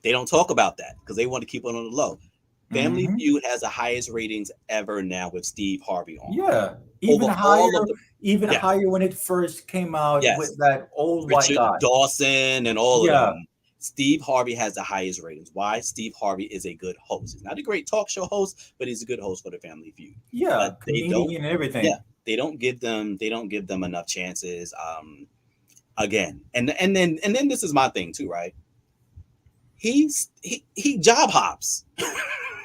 They don't talk about that because they want to keep it on the low. Family Mm-hmm. Feud has the highest ratings ever now with Steve Harvey on Yeah. over all of the. Even Yes, higher when it first came out with yes. that old white Richard guy. Dawson and all of Yeah. them. Steve Harvey has the highest ratings. Why? Steve Harvey is a good host. He's not a great talk show host, but he's a good host for the Family Feud. Yeah. But they don't. Comedian and Yeah, everything. they don't give them. They don't give them enough chances. Again, and then this is my thing too, right? He job hops.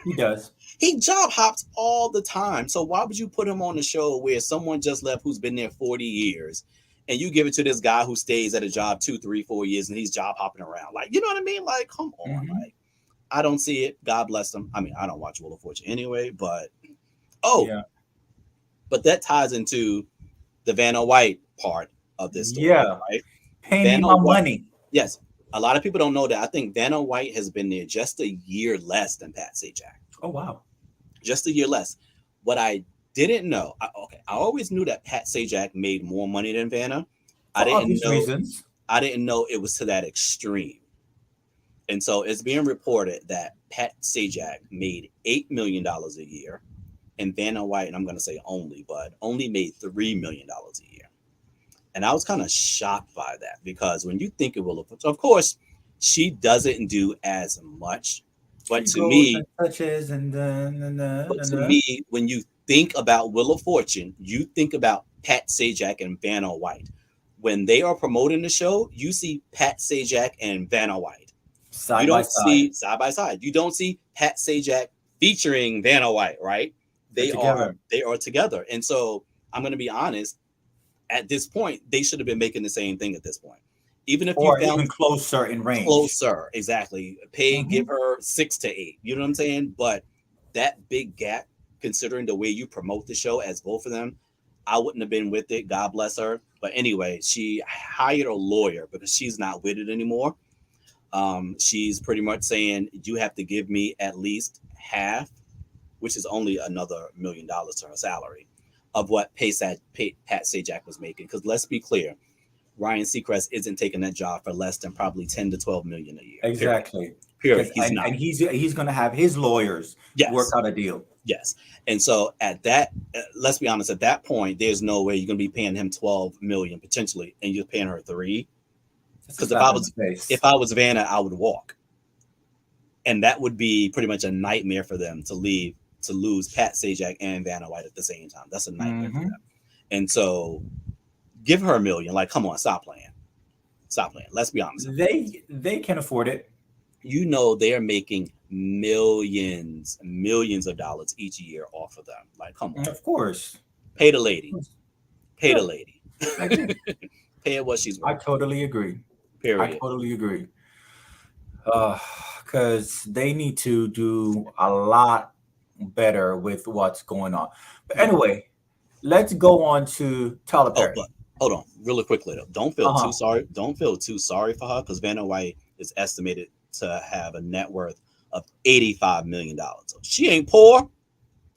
He does. He job hops all the time. So why would you put him on a show where someone just left who's been there 40 years and you give it to this guy who stays at a job 2, 3, 4 years and he's job hopping around? Like, you know what I mean? Like, come on. Mm-hmm. Like, I don't see it. God bless him. I mean, I don't watch Wheel of Fortune anyway, but oh, Yeah. but that ties into the Vanna White part of this story, Yeah. right? Pay me Vanna my White, money. yes, a lot of people don't know that. I think Vanna White has been there just a year less than Pat Sajak. Oh wow. Just a year less. What I didn't know, I always knew that Pat Sajak made more money than Vanna. I For didn't obvious know, reasons. I didn't know it was to that extreme. And so it's being reported that Pat Sajak made $8 million a year, and Vanna White, and I'm going to say only, but only made $3 million a year. And I was kind of shocked by that because when you think of Willa, of course, she doesn't do as much, but She to goes me, and touches and But to me, when you think about Wheel of Fortune, you think about Pat Sajak and Vanna White. When they are promoting the show, you see Pat Sajak and Vanna White. You side by don't side. see side by side. You don't see Pat Sajak featuring Vanna White, right? They're They are together. they are together. And so I'm going to be honest, at this point, they should have been making the same thing at this point. Even if you Or found even closer in range. closer, exactly. Pay, Mm-hmm. give her 6 to 8. You know what I'm saying? But that big gap, considering the way you promote the show as both of them, I wouldn't have been with it. God bless her. But anyway, she hired a lawyer because she's not with it anymore. She's pretty much saying you have to give me at least half, which is only another $1 million to her salary, of what Pat Sajak was making. Because let's be clear, Ryan Seacrest isn't taking that job for less than probably 10 to 12 million a year. Period. Exactly. Period. Because He's not. and he's gonna have his lawyers work Yes. out a deal. Yes. And so at that, let's be honest. At that point, there's no way you're going to be paying him 12 million potentially, and you're paying her 3. That's a Because slap in the if face. I was Vanna, I would walk, and that would be pretty much a nightmare for them to lose Pat Sajak and Vanna White at the same time. That's a nightmare for Mm-hmm. them. And so give her 1 million. Like, come on, stop playing. Stop playing. Let's be honest. They can afford it. You know they are making millions of dollars each year off of them. Like, come on, Of course. pay the lady, pay the Yeah, lady, I agree. pay her what she's I worth. totally agree. I Period. totally agree. Uh, because they need to do a lot better with what's going on. But Yeah. anyway, let's go on to Tyler Oh, Perry. but hold on, really quickly though. Don't feel too Uh-huh. sorry. Don't feel too sorry for her because Vanna White is estimated to have a net worth of $85 million. So she ain't poor.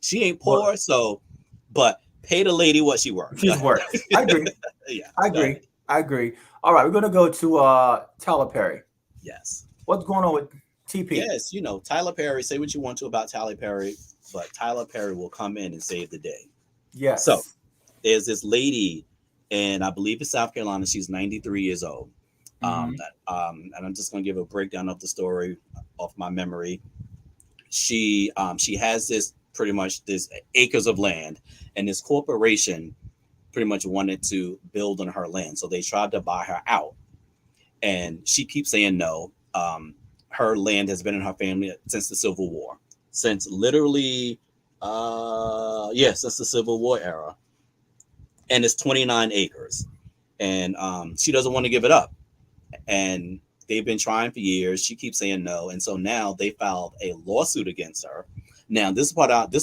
She ain't Well, poor. So, but pay the lady what she worth. Go she's ahead. worth. I agree. Yeah. I Go ahead. agree. I agree. All right, we're gonna go to Tyler Perry. Yes. What's going on with TP? Yes, Tyler Perry, say what you want to about Tyler Perry, but Tyler Perry will come in and save the day. So Yes. there's this lady, and I believe it's South Carolina. She's 93 years old. Hmm. And I'm just going to give a breakdown of the story off my memory. She has this pretty much this acres of land, and this corporation pretty much wanted to build on her land, so they tried to buy her out, and she keeps saying no. Her land has been in her family since the Civil War, since literally Yes, it's the Civil War era, and it's 29 acres, and she doesn't want to give it up, and they've been trying for years. She keeps saying no, and so now they filed a lawsuit against her. Now this is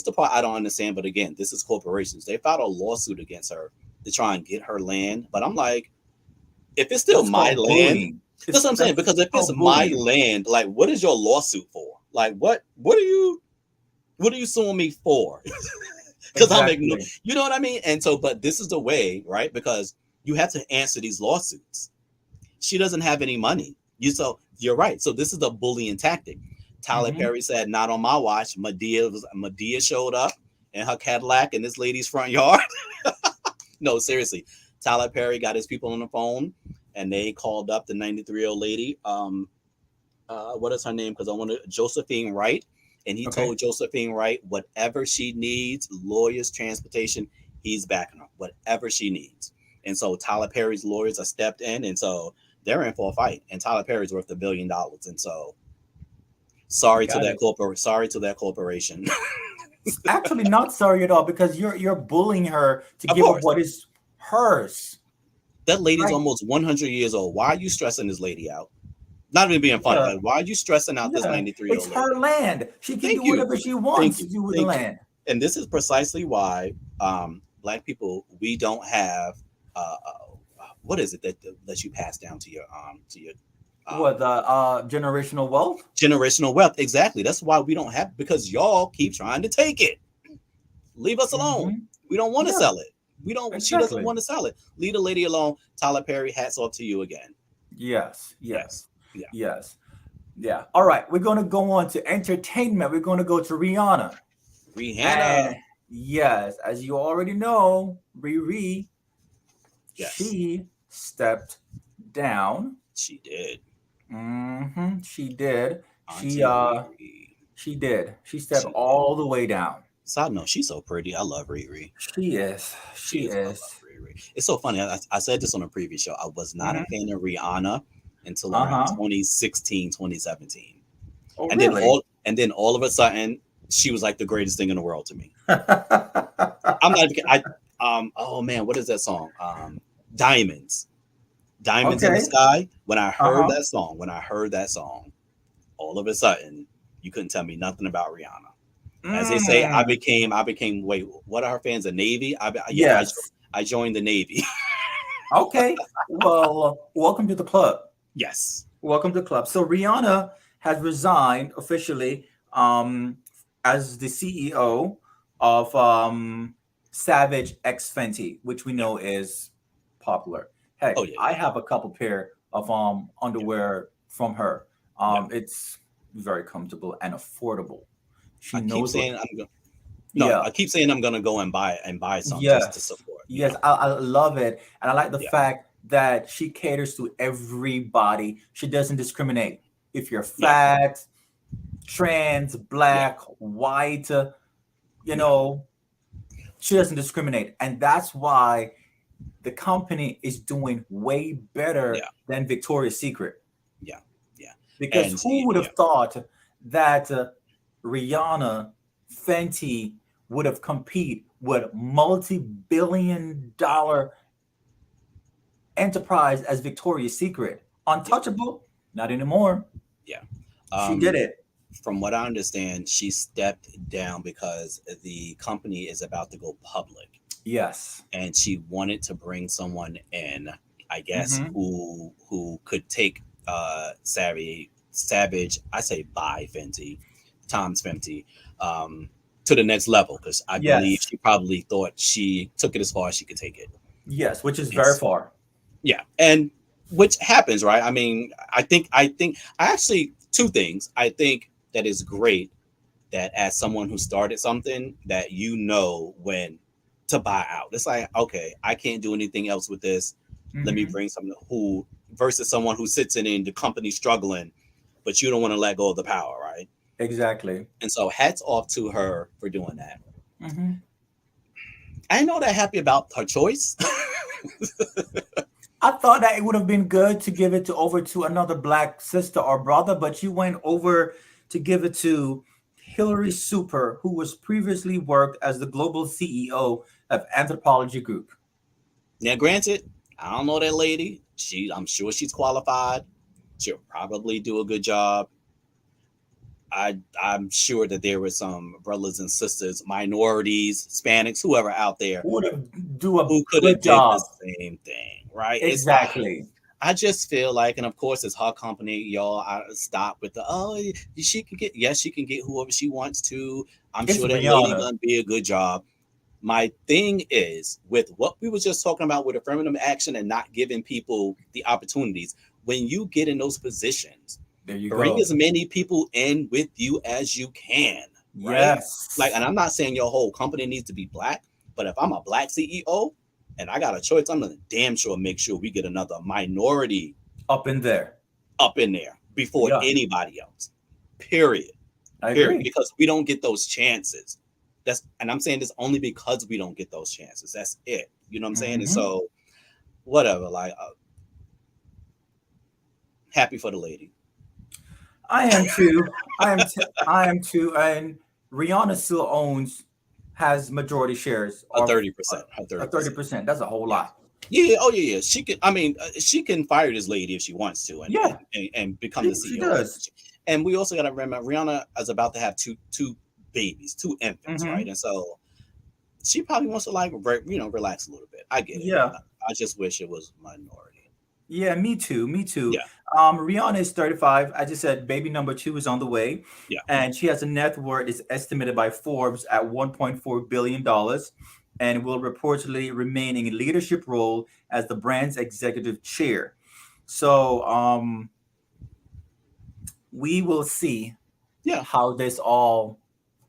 the part I don't understand, but again, this is corporations. They filed a lawsuit against her to try and get her land, but I'm like, if it's still That's my called land, bullying. that's It's what I'm saying. Because if it's called my bullying. land, like, what is your lawsuit for? Like, what are you suing me for? Because I'm ignoring, Exactly. you know what I mean? And so, but this is the way, right? Because you have to answer these lawsuits. She doesn't have any money. You're right. So this is a bullying tactic. Tyler Hmm. Perry said, "Not on my watch." Medea showed up in her Cadillac in this lady's front yard. No, seriously. Tyler Perry got his people on the phone, and they called up the 93-year-old lady. What is her name? Because I want to Josephine Wright, and he Okay. told Josephine Wright whatever she needs, lawyers, transportation, he's backing her, whatever she needs. And so Tyler Perry's lawyers are stepped in, and so they're in for a fight. And Tyler Perry's worth $1 billion, and so Got it. sorry to that corporation. Actually, not sorry at all because you're bullying her to Of give up course, what is hers. that lady's Right? almost 100 years old. Why are you stressing this lady out? Not even being funny. Yeah. Like, why are you stressing out this Yeah. 93-year-old It's old her lady? land. She can do Thank you. whatever she Thank wants to you. do with the Thank you. land. And this is precisely why black people, we don't have what is it that you pass down to your What um, the generational wealth? generational wealth. Exactly. That's why we don't have, because y'all keep trying to take it. Leave us alone. Hmm. We don't want to Yeah, sell it. We don't. She doesn't exactly. want to sell it. Leave the lady alone. Tyler Perry, hats off to you again. Yes, Yes. yes, Yeah. yes. Yeah. All right. We're going to go on to entertainment. We're going to go to Rihanna. Rihanna. And yes, as you already know, Riri, Yes, she stepped down. she did. She did. She Auntie uh Riri. she did. She stepped She did. all the way down. Side note, she's so pretty. I love Riri. She is. She She is. I is. love Riri. It's so funny. I said this on a previous show. I was not a Hmm. fan of Rihanna until around Uh-huh. 2016, 2017. Oh, And then really? all of a sudden, she was like the greatest thing in the world to me. I'm not I oh man, what is that song? Diamonds. Diamonds in the Okay. Sky. Uh-huh. When I heard that song, all of a sudden, you couldn't tell me nothing about Rihanna. As they say, Mm. I became. Wait, what are her fans? A Navy? Yeah, Yes. I joined the Navy. Okay. Well, welcome to the club. Yes. Welcome to the club. So Rihanna has resigned officially as the CEO of Savage X Fenty, which we Yeah. know is popular. Heck, Oh yeah. I Yeah. have a couple pair of Yeah. underwear from her. Yeah. It's very comfortable and affordable. She I keep knows what. saying I'm going. No, Yeah. I keep saying I'm gonna go and buy some just to Yes. support. You Yes. know. I love it, and I like the Yeah. fact that she caters to everybody. She doesn't discriminate. If you're Yeah. fat, trans, Yeah. black, white, you Yeah. know, she doesn't discriminate. And that's why the company is doing way better Yeah. than Victoria's Secret. Yeah. Yeah. Because And who would yeah. have thought that Rihanna, Fenty would have compete with multi-billion-dollar enterprise as Victoria's Secret? Yeah. Untouchable? Not anymore. Yeah. She did Um, it. from what I understand, she stepped down because the company is about to go public, Yes. and she wanted to bring someone in, I guess, Hmm. who could take Savage, I say by Fenty, Tom's Fenty, um, to the next level, because I believe Yes. she probably thought she took it as far as she could take it. Yes, which is very It's far. yeah, and which happens, right? I mean, I actually two things. I think that is great that as someone who started something that when to buy out. It's like, okay, I can't do anything else with this. Let me Hmm. bring someone who versus someone who sits in the company struggling, but you don't want to let go of the power, right? Exactly. And so hats off to her for doing that. Hmm. I ain't know that happy about her choice. I thought that it would have been good to give it over to another black sister or brother, but you went over to give it to Hillary Super, who was previously worked as the global CEO of Anthropology Group. Now, granted, I don't know that lady. I'm sure she's qualified. She'll probably do a good job. I'm sure that there were some brothers and sisters, minorities, Hispanics, whoever out there Who would do a who could have good did the job? same thing, right? Exactly. I just feel like, and of course, it's her company, y'all. I stop with the she can get, yes, she can get whoever she wants to. I'm It's sure that lady Rihanna. gonna be a good job. My thing is with what we were just talking about with affirmative action and not giving people the opportunities. When you get in those positions, There you bring go. as many people in with you as you can, right? Like, Yes. and I'm not saying your whole company needs to be black, but if I'm a black CEO and I got a choice, I'm gonna damn sure make sure we get another minority Up in there. up in there before Yeah, anybody else. Period. I Period. agree. Because we don't get those chances. And I'm saying this only because we don't get those chances. That's it. You know what I'm saying? And Hmm. so, whatever. Like, happy for the lady. I am too. I am too. And Rihanna still has majority shares A or 30%. A a 30%. 30%. That's a whole Yeah. lot. Yeah. Oh, yeah. Yeah. She can. I mean, she can fire this lady if she wants to, Yeah, and become the she CEO of does. it. And we also got to remember Rihanna is about to have two babies, two infants, right? Hmm. And so she probably wants to like relax a little bit. I get it. Yeah. I just wish it was minority. Yeah, me too. Me too. Yeah. Rihanna is 35. I just said baby number two is on the way. Yeah. And she has a net worth is estimated by Forbes at $1.4 billion and will reportedly remain in a leadership role as the brand's executive chair. So we will see Yeah. how this all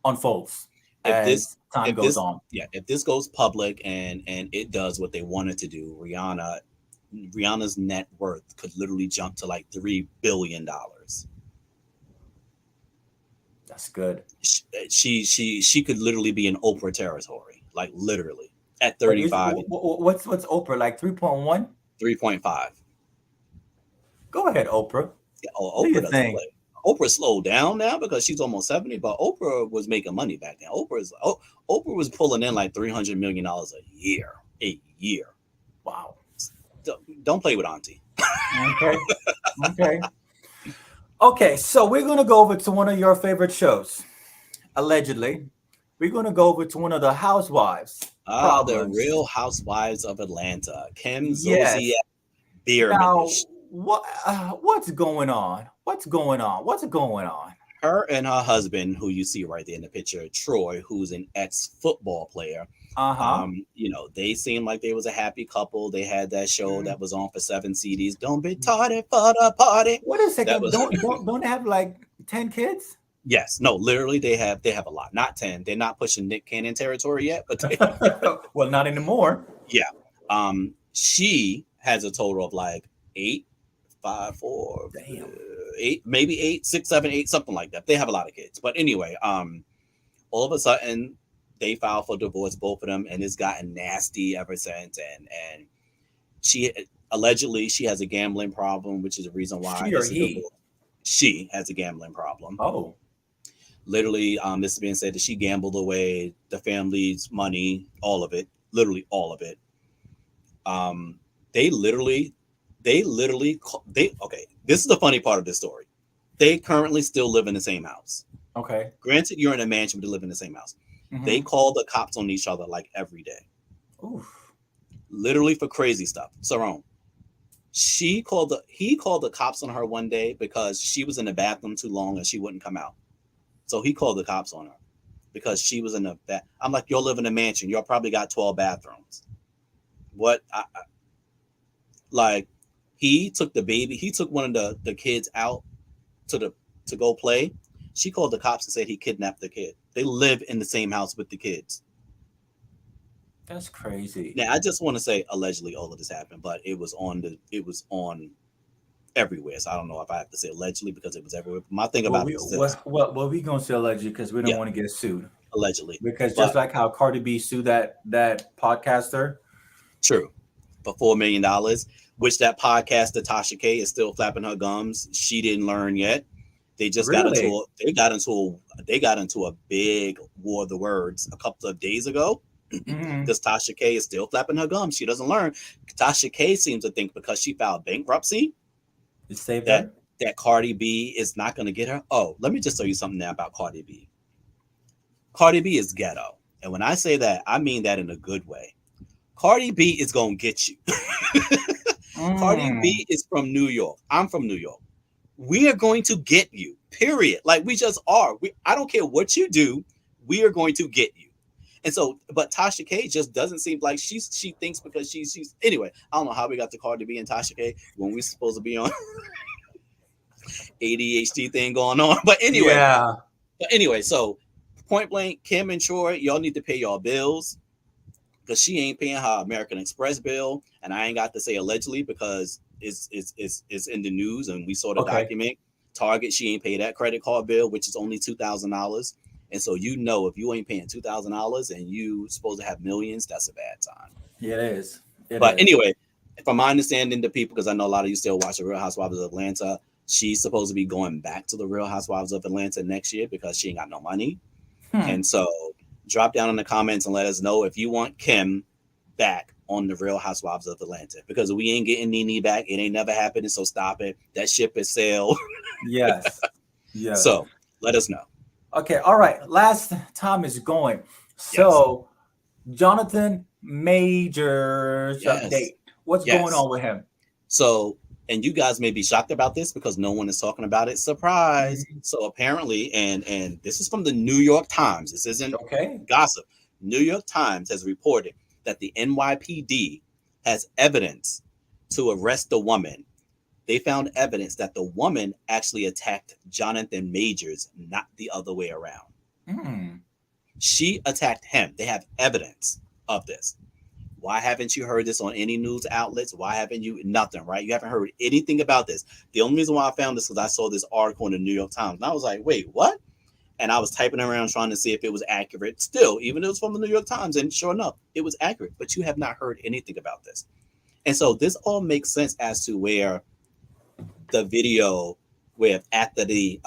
unfolds If this as time if goes this on. yeah, if this goes public and it does what they wanted to do, Rihanna's net worth could literally jump to like $3 billion. That's good. She could literally be in Oprah territory, like literally at But is 35, what's Oprah like 3.1? 3.5. Go ahead, Oprah. Yeah, Do Oprah your doesn't thing. play. Oprah slowed down now because she's almost 70, but Oprah was making money back then. Oprah was pulling in like $300 million a year. A year. Wow. Don't play with Auntie. Okay. Okay. Okay. So we're gonna go over to one of your favorite shows. Allegedly, we're gonna go over to one of the housewives' The problems. Real Housewives of Atlanta. Kim Zolciak Yes. Bierman. Now, what's going on? What's going on? What's going on? Her and her husband, who you see right there in the picture, Troy, who's an ex-football player. Uh huh. They seemed like they was a happy couple. They had that show Mm. that was on for 7 CDs. Don't be tardy for the party. What a That second. was Don't they have like 10 kids? yes, no, literally they have a lot. Not 10. They're not pushing Nick Cannon territory yet, but Well, not anymore. yeah. She has a total of like eight, five, four, Damn. eight, maybe eight, six, seven, eight, something like that. They have a lot of kids. But anyway, all of a sudden they filed for divorce, both of them, and it's gotten nasty ever since. And she allegedly she has a gambling problem, which is the reason why She or it's a he? divorce. She has a gambling problem. Oh. Literally, this is being said that she gambled away the family's money, all of it, literally all of it. Um, they literally, they okay. This is the funny part of this story. They currently still live in the same house. Okay. Granted, you're in a mansion, but they live in the same house. They Mm-hmm. call the cops on each other like every day, Oof. literally for crazy stuff. Cerone, he called the cops on her one day because she was in the bathroom too long and she wouldn't come out. So he called the cops on her because she was in the bath. I'm like, you'll live in a mansion. Y'all probably got 12 bathrooms. What? Like, he took one of the kids out to go play. She called the cops and said he kidnapped the kid. They live in the same house with the kids. That's crazy. Now, I just want to say allegedly all of this happened, but it was on everywhere. So I don't know if I have to say allegedly because it was everywhere. My thing Well, about we it is this. well we gonna say allegedly because we don't Yeah, want to get sued. allegedly. Because just But like how Cardi B sued that podcaster. true. For $4 million, which that podcaster Tasha K is still flapping her gums. She didn't learn yet. They just Really? they got into a big war of the words a couple of days ago. Hmm. Because Tasha K is still flapping her gums. She doesn't learn. Tasha K seems to think because she filed bankruptcy It saved that her? Cardi B is not going to get her. Oh, let me just tell you something now about Cardi B. Cardi B is ghetto. And when I say that, I mean that in a good way. Cardi B is going to get you. Cardi Mm. B is from New York. I'm from New York. We are going to get you, period. Like we just are. I don't care what you do. We are going to get you. And so, but Tasha K just doesn't seem like she thinks because she's anyway. I don't know how we got to Cardi B and Tasha K when we're supposed to be on ADHD thing going on. Yeah. But anyway, so point blank, Kim and Troy, y'all need to pay y'all bills because she ain't paying her American Express bill, and I ain't got to say allegedly because it's in the news and we saw the Okay. document. Target, she ain't paid that credit card bill, which is only $2,000. And so if you ain't paying $2,000 and you supposed to have millions, that's a bad time. Yeah, it is. It But is. anyway, from my understanding, the people, because I know a lot of you still watch the Real Housewives of Atlanta, she's supposed to be going back to the Real Housewives of Atlanta next year because she ain't got no money. Hmm. And so drop down in the comments and let us know if you want Kim back on the Real Housewives of Atlanta because we ain't getting Nene back. It ain't never happening. So stop it. That ship is sailed. Yes. Yes. So let us know. Okay. All right. Last time is going. Yes. So, Jonathan Majors Yes. update. What's going Yes. on with him? So, and you guys may be shocked about this because no one is talking about it. Surprise. Mhm. So apparently, and this is from the New York Times. This isn't Okay. gossip. New York Times has reported that the NYPD has evidence to arrest the woman. They found evidence that the woman actually attacked Jonathan Majors, not the other way around. Hmm. She attacked him. They have evidence of this. Why haven't you heard this on any news outlets? Why haven't you nothing, right? You haven't heard anything about this. The only reason why I found this because I saw this article in the New York Times. And I was like, wait, what? And I was typing around trying to see if it was accurate. Still, even though it was from the New York Times, and sure enough, it was accurate. But you have not heard anything about this. And so this all makes sense as to where the video, where after the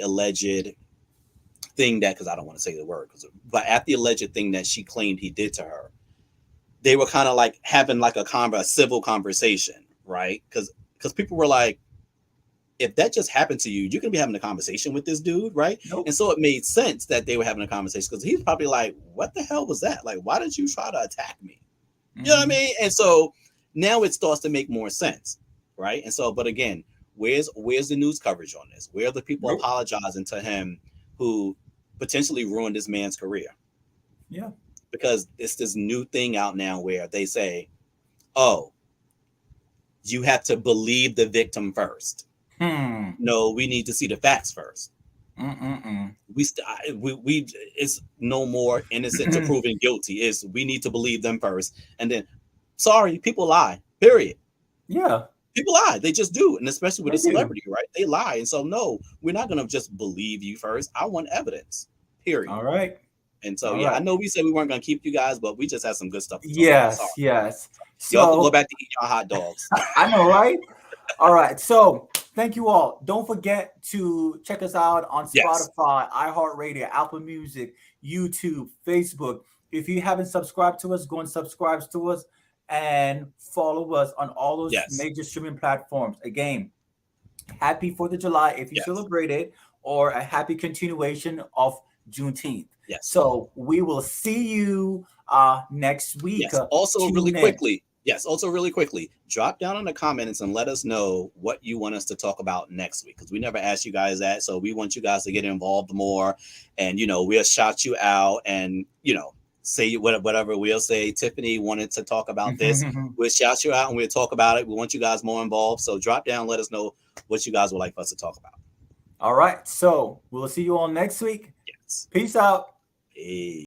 alleged thing that, because I don't want to say the word, but at the alleged thing that she claimed he did to her, they were kind of like having like a civil conversation, right? Because people were like, if that just happened to you, you're gonna be having a conversation with this dude, right? And Nope. so it made sense that they were having a conversation because he's probably like, what the hell was that? Like, why did you try to attack me? You know what I Hmm. mean? And so now it starts to make more sense, right? And so, but again, where's the news coverage on this? Where are the people Nope. apologizing to him who potentially ruined this man's career? Yeah. Because it's this new thing out now where they say, oh, you have to believe the victim first. Hmm. No, we need to see the facts first. Mm-mm-mm. We it's no more innocent to proven guilty. Is we need to believe them first, and then sorry, people lie. Period. Yeah, People lie. They just do, and especially with they a do. celebrity, right? They lie, and so no, we're not gonna just believe you first. I want evidence. Period. All right. And so All yeah, I right. know we said we weren't gonna keep you guys, but we just had some good stuff to talk about. Sorry, Yes, yes. y'all can go So back to eat your hot dogs. I know, right? All right. So thank you all. Don't forget to check us out on Yes, Spotify, iHeartRadio, Apple Music, YouTube, Facebook. If you haven't subscribed to us, go and subscribe to us and follow us on all those yes, major streaming platforms. Again, happy 4th of July if you yes, celebrate it, or a happy continuation of Juneteenth. yes. So we will see you next week. Yes. Also, really Tune in. quickly. Yes. Also, really quickly. Drop down in the comments and let us know what you want us to talk about next week because we never asked you guys that. So we want you guys to get involved more, and we'll shout you out and say whatever we'll say. Tiffany wanted to talk about this. We'll shout you out and we'll talk about it. We want you guys more involved. So drop down. Let us know what you guys would like for us to talk about. All right. So we'll see you all next week. Yes. Peace out. Peace.